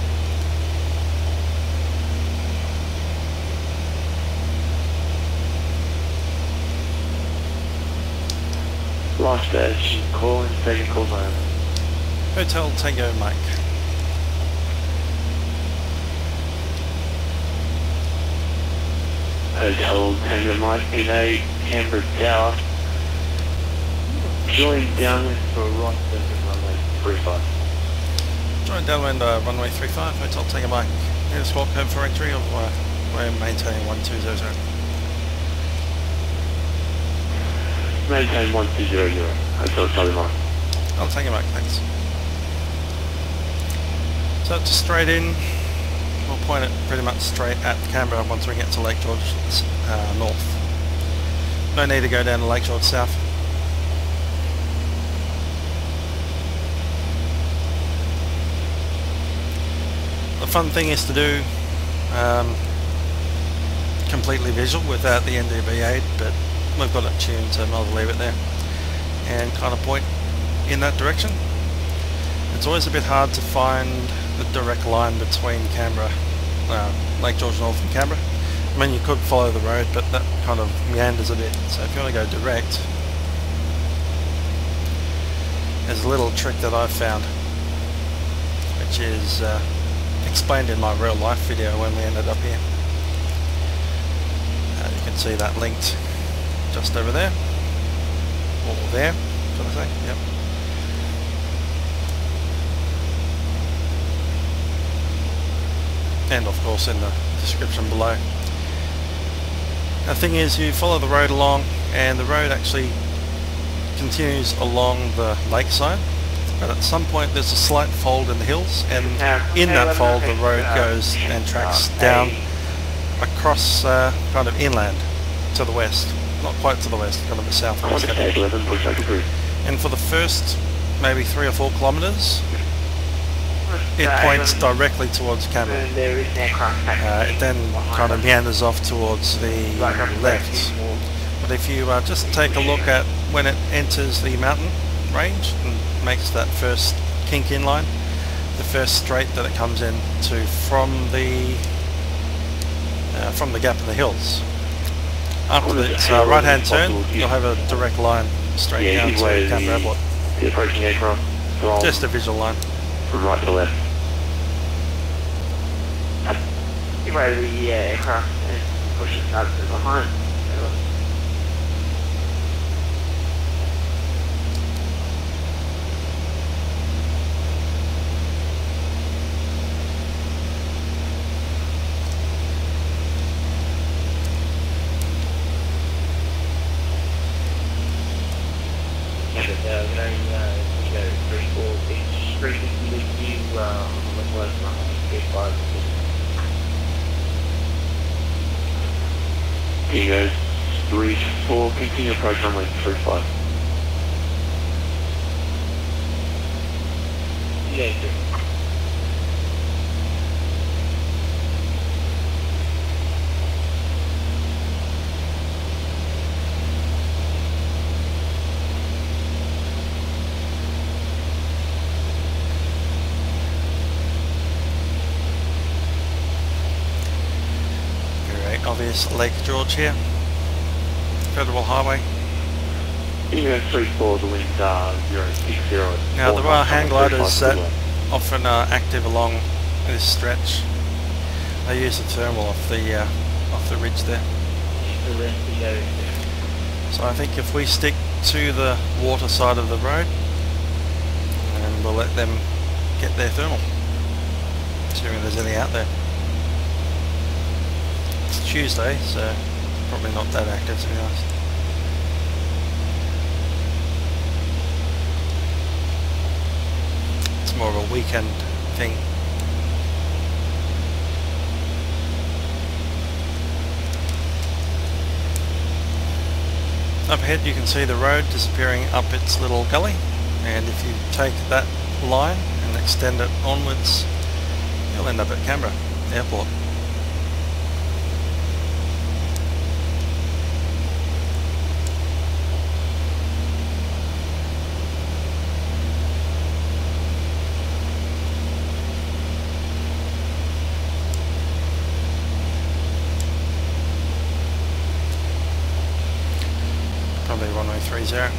Last station, call in, second call home. Hotel Tango Mike. Hotel Tango Mike in a Canberra Tower. Join downwind for right circuit runway 35. Join downwind runway 35, Hotel Tango Mike. Need a squawk code for entry, or we're maintaining 1200. Maintain 1200. Hotel Tango Mike. I'll Tango Mike, thanks. So it's straight in. We'll point it pretty much straight at Canberra once we get to Lake George north. No need to go down to Lake George south. The fun thing is to do completely visual without the NDB aid, but we've got it tuned, so I might as well leave it there and kind of point in that direction. It's always a bit hard to find the direct line between Canberra, Lake George North and Canberra. I mean, you could follow the road, but that kind of meanders a bit, so if you want to go direct, there's a little trick that I've found, which is explained in my real life video when we ended up here. You can see that linked just over there, or there, should I say? Yep. And of course in the description below. The thing is, you follow the road along, and the road actually continues along the lakeside, but at some point there's a slight fold in the hills, and in that fold the road goes and tracks down across kind of inland to the west, not quite to the west, kind of the southwest. And for the first maybe 3 or 4 kilometres it points directly towards Canberra. It then kind of meanders off towards the left. But if you just take a look at when it enters the mountain range and makes that first kink in line, the first straight that it comes into from the gap in the hills. After its right hand turn, you'll have a direct line straight down to Canberra Airport. The approaching aircraft from Just a visual line. From right to left. You way the aircraft and push it up to behind. Here you go, 34, continue approach runway 35. Yeah, Obvious Lake George here, Federal Highway. Here you go, 34, the wind 060. Now there are hang gliders that often are active along this stretch. They use the thermal off the ridge there. So I think if we stick to the water side of the road, and we'll let them get their thermal, assuming there's any out there. It's Tuesday, so probably not that active, to be honest. It's more of a weekend thing. Up ahead you can see the road disappearing up its little gully, and if you take that line and extend it onwards, you'll end up at Canberra Airport. Probably runway 30.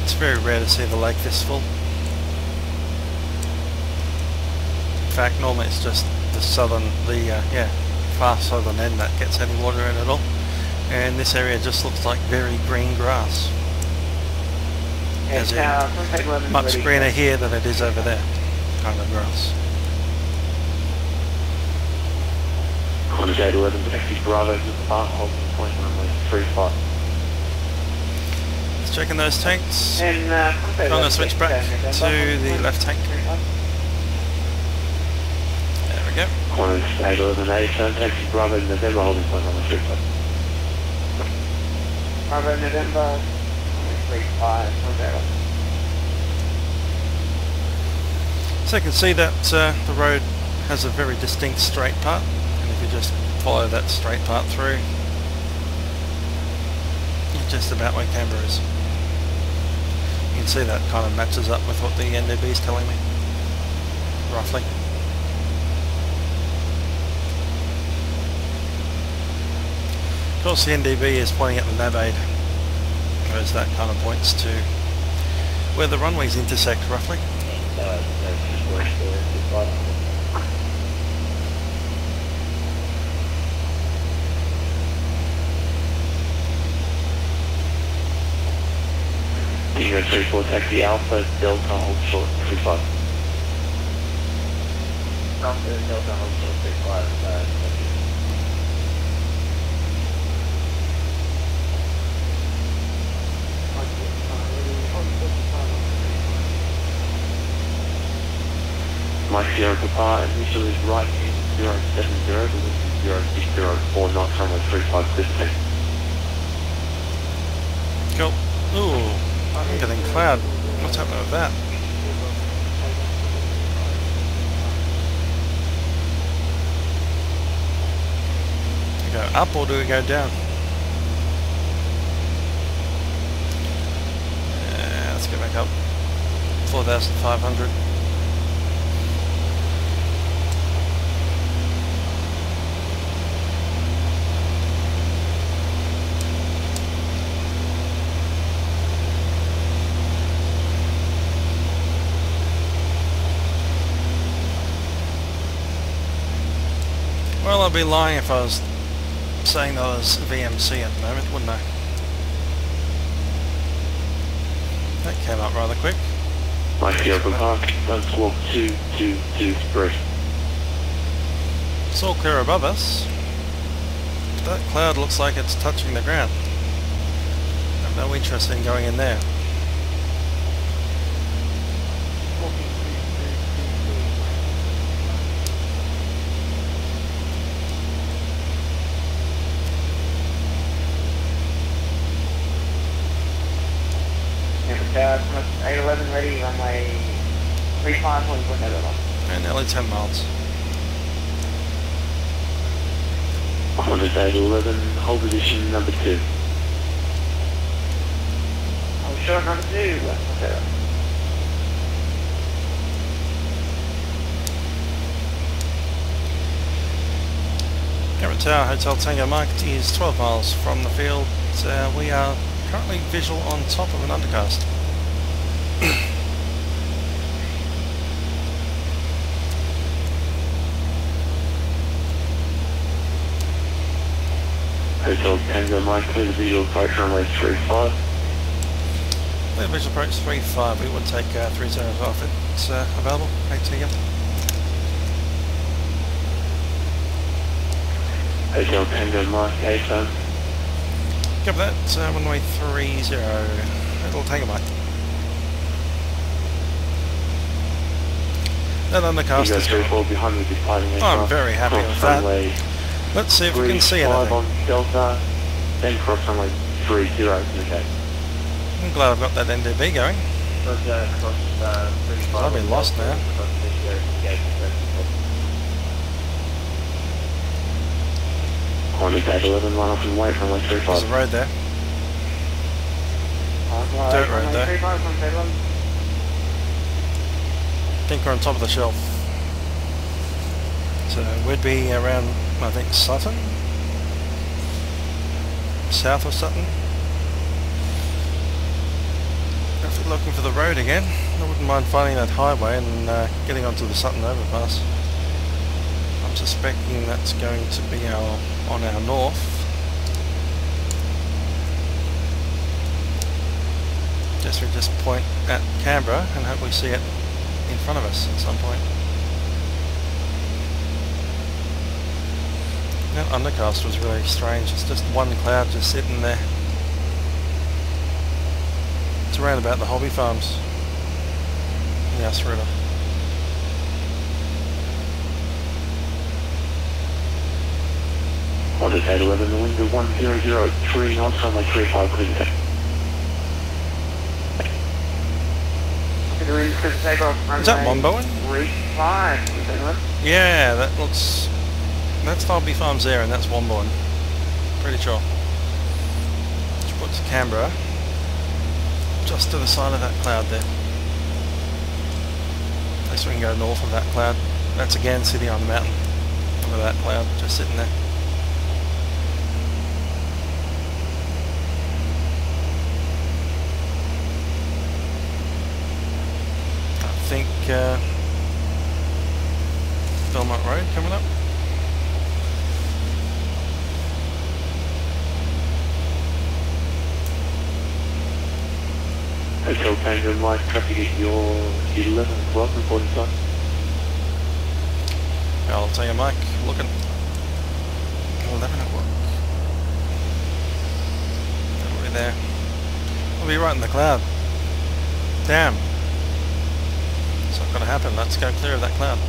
It's very rare to see the lake this full. In fact, normally it's just the far southern end that gets any water in at all, and this area just looks like very green grass. As in, much greener here than it is over there, kind of grass. Contact 11, taxi Bravo to the bar, holding point runway 35. Let's check in those tanks. And I'm going to switch back to the left tank. There we go. Contact 11, 87, taxi Bravo to November, holding point runway 35. Bravo November, 35, November. So you can see that the road has a very distinct straight part, and if you just follow that straight part through, you're just about where Canberra is. You can see that kind of matches up with what the NDB is telling me, roughly. Of course the NDB is pointing at the nav aid, whereas that kind of points to where the runways intersect roughly. Euro 34 taxi Alpha Delta hold short 35. Alpha Delta hold short 35. Mike Sierra Papa, initial is right in 070, but this is 0604 knots, runway 35, clear. Cool. Ooh, I'm getting cloud. What's happening with that? Do we go up or do we go down? Yeah, let's go back up. 4,500. Well, I'd be lying if I was saying that I was VMC at the moment, wouldn't I? That came up rather quick. Mike Sierra Papa, don't squawk 2223. It's all clear above us. That cloud looks like it's touching the ground. I have no interest in going in there. Tower, 811 ready, runway 35, holding point November. And nearly 10 miles. Honda's 811, hold position number 2. Hold short number 2, left Tower. Canberra Tower, Hotel Tango Mike is 12 miles from the field. We are currently visual on top of an undercast. Hotel Tango Mike, clear the visual approach runway 35. Clear visual approach 35, we would take 30 off it's available. ATM. Hotel Tango Mike, A2A. Cover that, runway 30, it'll take a mic. That undercast is gone. Behind me, I'm very happy with that. Let's see if we can see anything. On Delta, then cross runway 30, okay. I'm glad I've got that NDB going. I've been lost now. Contact 811, line off and wait runway 35. There's a road there. Dirt road there. I think we're on top of the shelf. So we'd be around, I think, Sutton? South of Sutton? If we're looking for the road again, I wouldn't mind finding that highway and getting onto the Sutton overpass. I'm suspecting that's going to be on our north. Guess we just point at Canberra and hope we see it in front of us at some point. That undercast was really strange. It's just one cloud just sitting there. It's around about the hobby farms in the Ass River. On the 11, the wind of 1003 knots, runway 35, clear to take. Is that Monbowen? Yeah, that's Hobby Farms there, and that's Wombourne. Pretty sure. Which puts Canberra just to the side of that cloud there. At least we can go north of that cloud. That's again sitting on the mountain under that cloud, just sitting there. I think Belmont Road coming up. Hotel Tango Mike, traffic at your 11 o'clock, reporting time. I'll tell you, Mike, looking 11 o'clock. That'll be there. I'll be right in the cloud. Damn. It's not going to happen. Let's go clear of that cloud.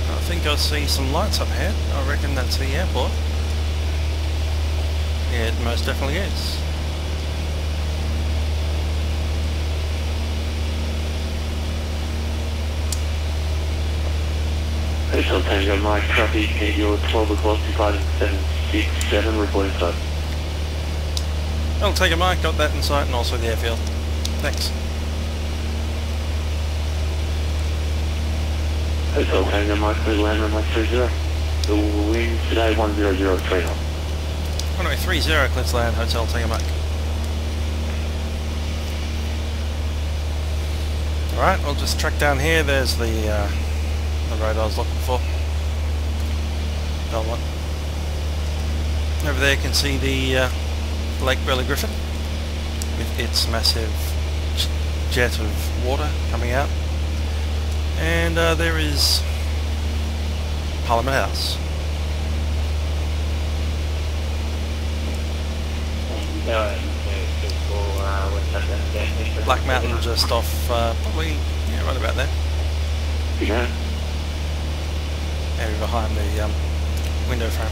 I think I see some lights up ahead. I reckon that's the airport. Yeah, it most definitely is. Hotel Tango Mike, traffic at your 12 o'clock, departing 767, reporting time. I'll take a Mike, got that in sight, and also the airfield. Thanks. Hotel Tango Mike, clear land runway 30. The wind today 1003 knots. Runway 30, clear to land, Hotel Tango Mike. Alright, we'll just track down here. There's the road I was looking for. Belmont. Over there you can see the Lake Burley Griffin with its massive jet of water coming out. And there is Parliament House. Black Mountain just off, probably, yeah, right about there. Yeah. Maybe behind the window frame.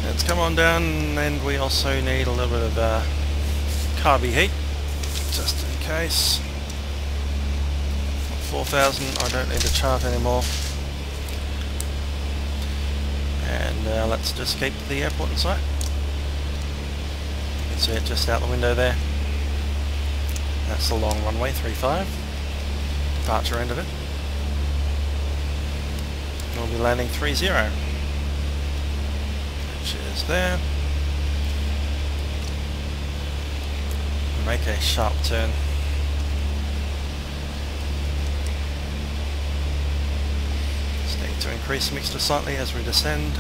Let's come on down, and we also need a little bit of carby heat, just in case. 4,000, I don't need to chart anymore. And let's just keep the airport in sight. You can see it just out the window there. That's the long runway, 35. Departure end of it. We'll be landing 30, which is there. Make a sharp turn. Just need to increase the mixture slightly as we descend.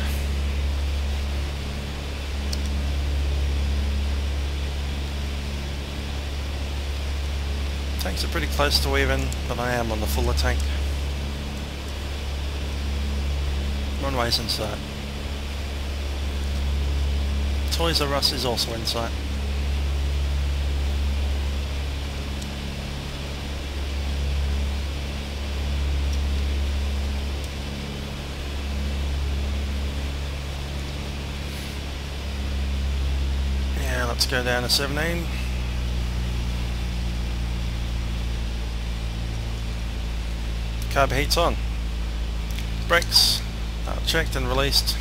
Tanks are pretty close to even, but I am on the fuller tank. Runway's in sight. Toys R Us is also in sight. Yeah, let's go down to 17. Carb heat's on. Brakes checked and released.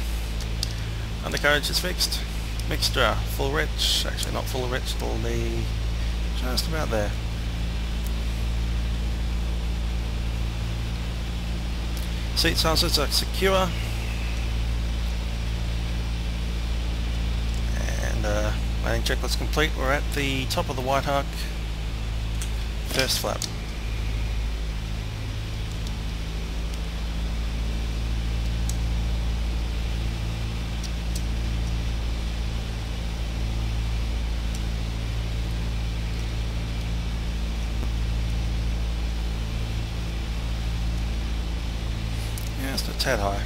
Undercarriage is fixed. Mixture full rich. Actually not full rich, it'll be just about there. Seat sensors are secure. And Landing checklist complete. We're at the top of the white arc. First flap. Yeah, it's a tad high.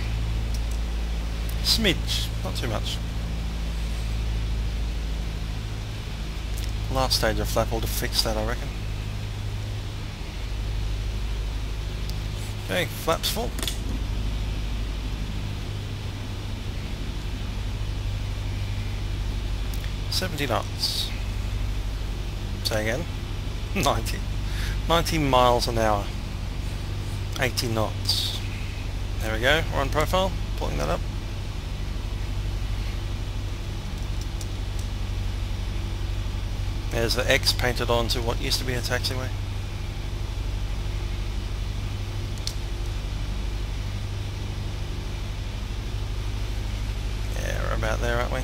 Smidge, not too much. Last stage of flap will fix that, I reckon. Okay, flaps full. $70 knots. Say again. 90 miles an hour. 80 knots. There we go. We're on profile. Pulling that up. There's the X painted onto what used to be a taxiway. Yeah, we're about there, aren't we?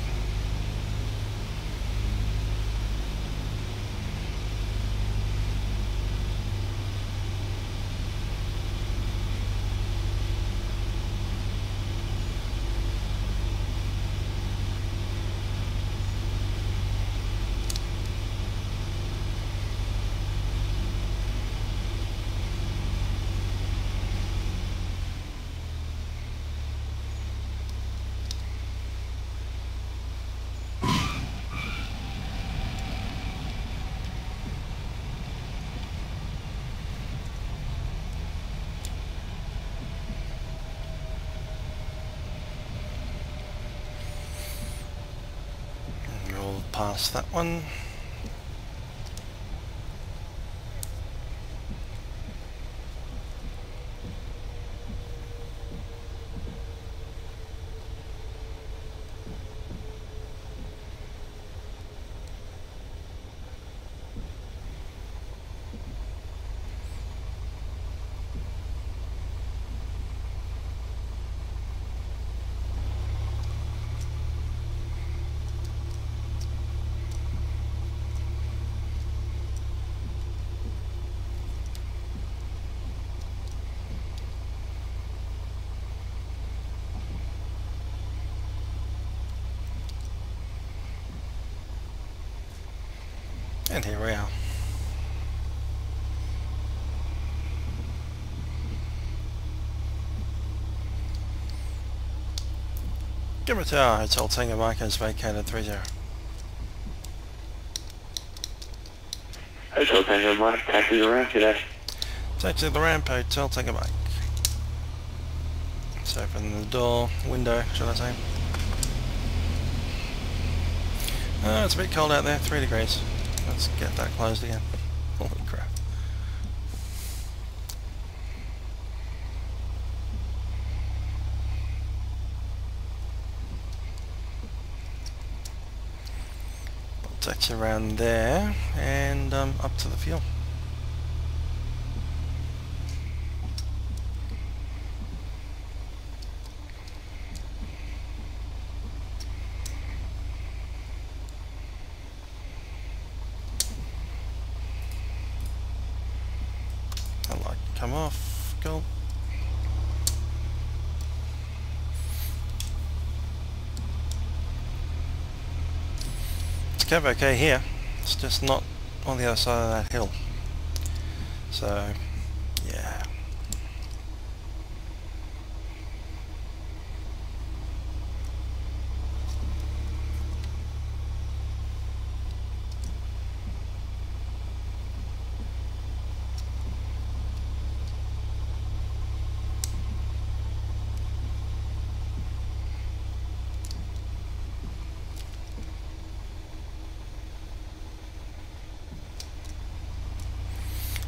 Past that one. And here we are. Canberra Tower, Hotel Tango Mike has vacated 30. Hotel Tango Mike, taxi the ramp today. Taxi the ramp, Hotel Tango Mike. Let's open the door, window, should I say. Oh, it's a bit cold out there, 3 degrees. Let's get that closed again. Holy crap. I'll taxi around there and up to the fuel. Come off, go. It's kind of okay here, it's just not on the other side of that hill. So, yeah.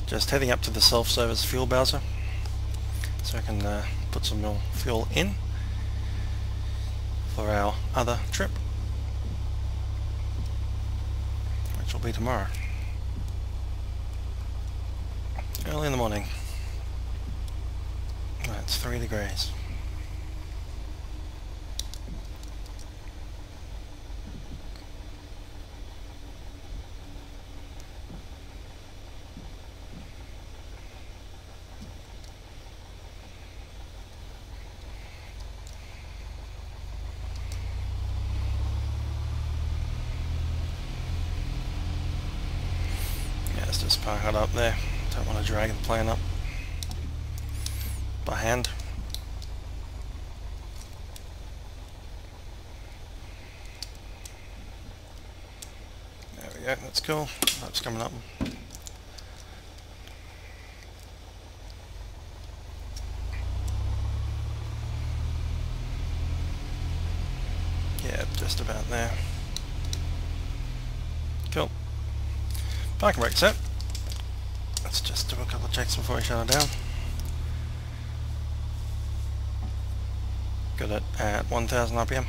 Just heading up to the self-service fuel bowser so I can put some more fuel in for our other trip, which will be tomorrow, early in the morning. It's 3 degrees. just park it up there. Don't want to drag the plane up by hand. There we go, that's cool. That's coming up. Yeah, just about there. Cool. Parking brake set. Let's just do a couple of checks before we shut it down. Got it at 1000 RPM.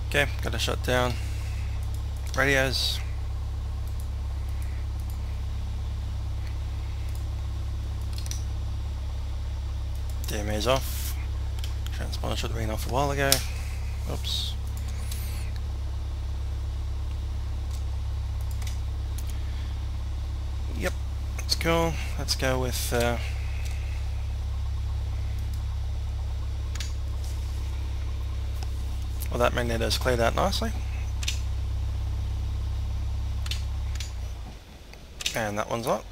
Okay, got to shut down radios. DMA is off. Transponder should have been off a while ago. Oops. Yep, that's cool. Let's go with well, that magneto's cleared out nicely. And that one's up.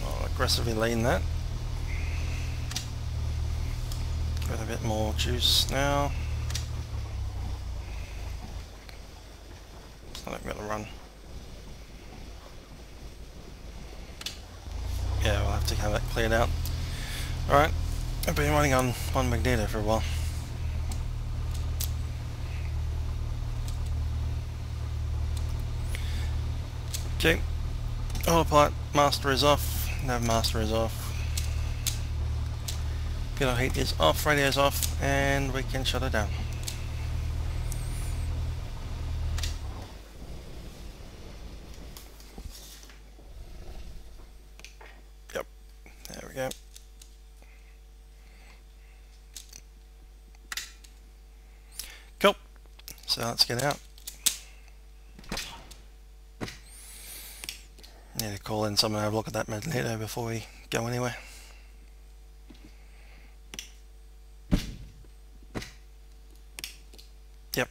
I'll aggressively lean that. Give it a bit more juice now. It's not going to run. Yeah, we'll have to have that cleared out. Alright, I've been running on one magneto for a while. Okay, autopilot master is off, nav master is off, pilot heat is off, radio is off, and we can shut it down. Yep, there we go. Cool, so let's get out. Need to call in someone to have a look at that magneto before we go anywhere. Yep.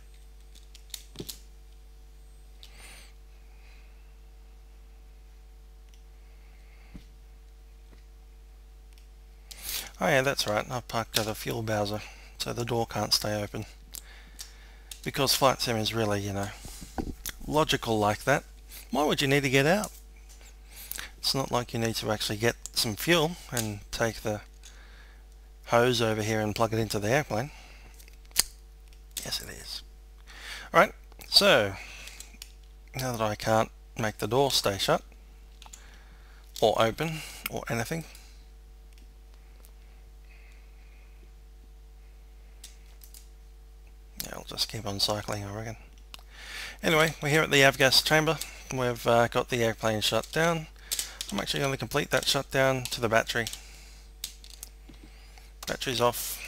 Oh yeah, that's right, I've parked at a fuel bowser, so the door can't stay open. Because flight sim is really, you know, logical like that. Why would you need to get out? It's not like you need to actually get some fuel and take the hose over here and plug it into the airplane. Yes, it is. Alright, so now that I can't make the door stay shut or open or anything, yeah, I'll just keep on cycling, I reckon. Anyway, we're here at the avgas chamber. We've got the airplane shut down. I'm actually going to complete that shutdown to the battery. Battery's off.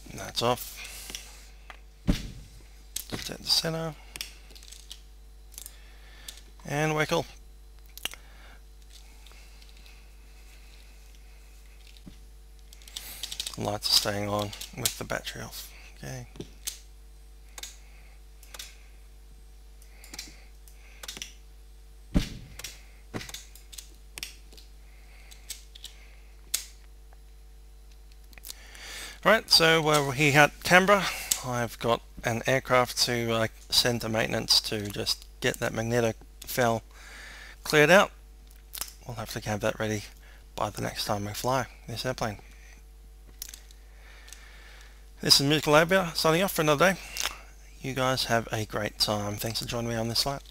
And that's off. Just at the center. And we're cool. Lights are staying on with the battery off. Okay. Right, so we're here at Canberra. I've got an aircraft to send to maintenance to just get that magneto foul cleared out. We'll have to have that ready by the next time we fly this airplane. This is Musical Labia signing off for another day. You guys have a great time. Thanks for joining me on this flight.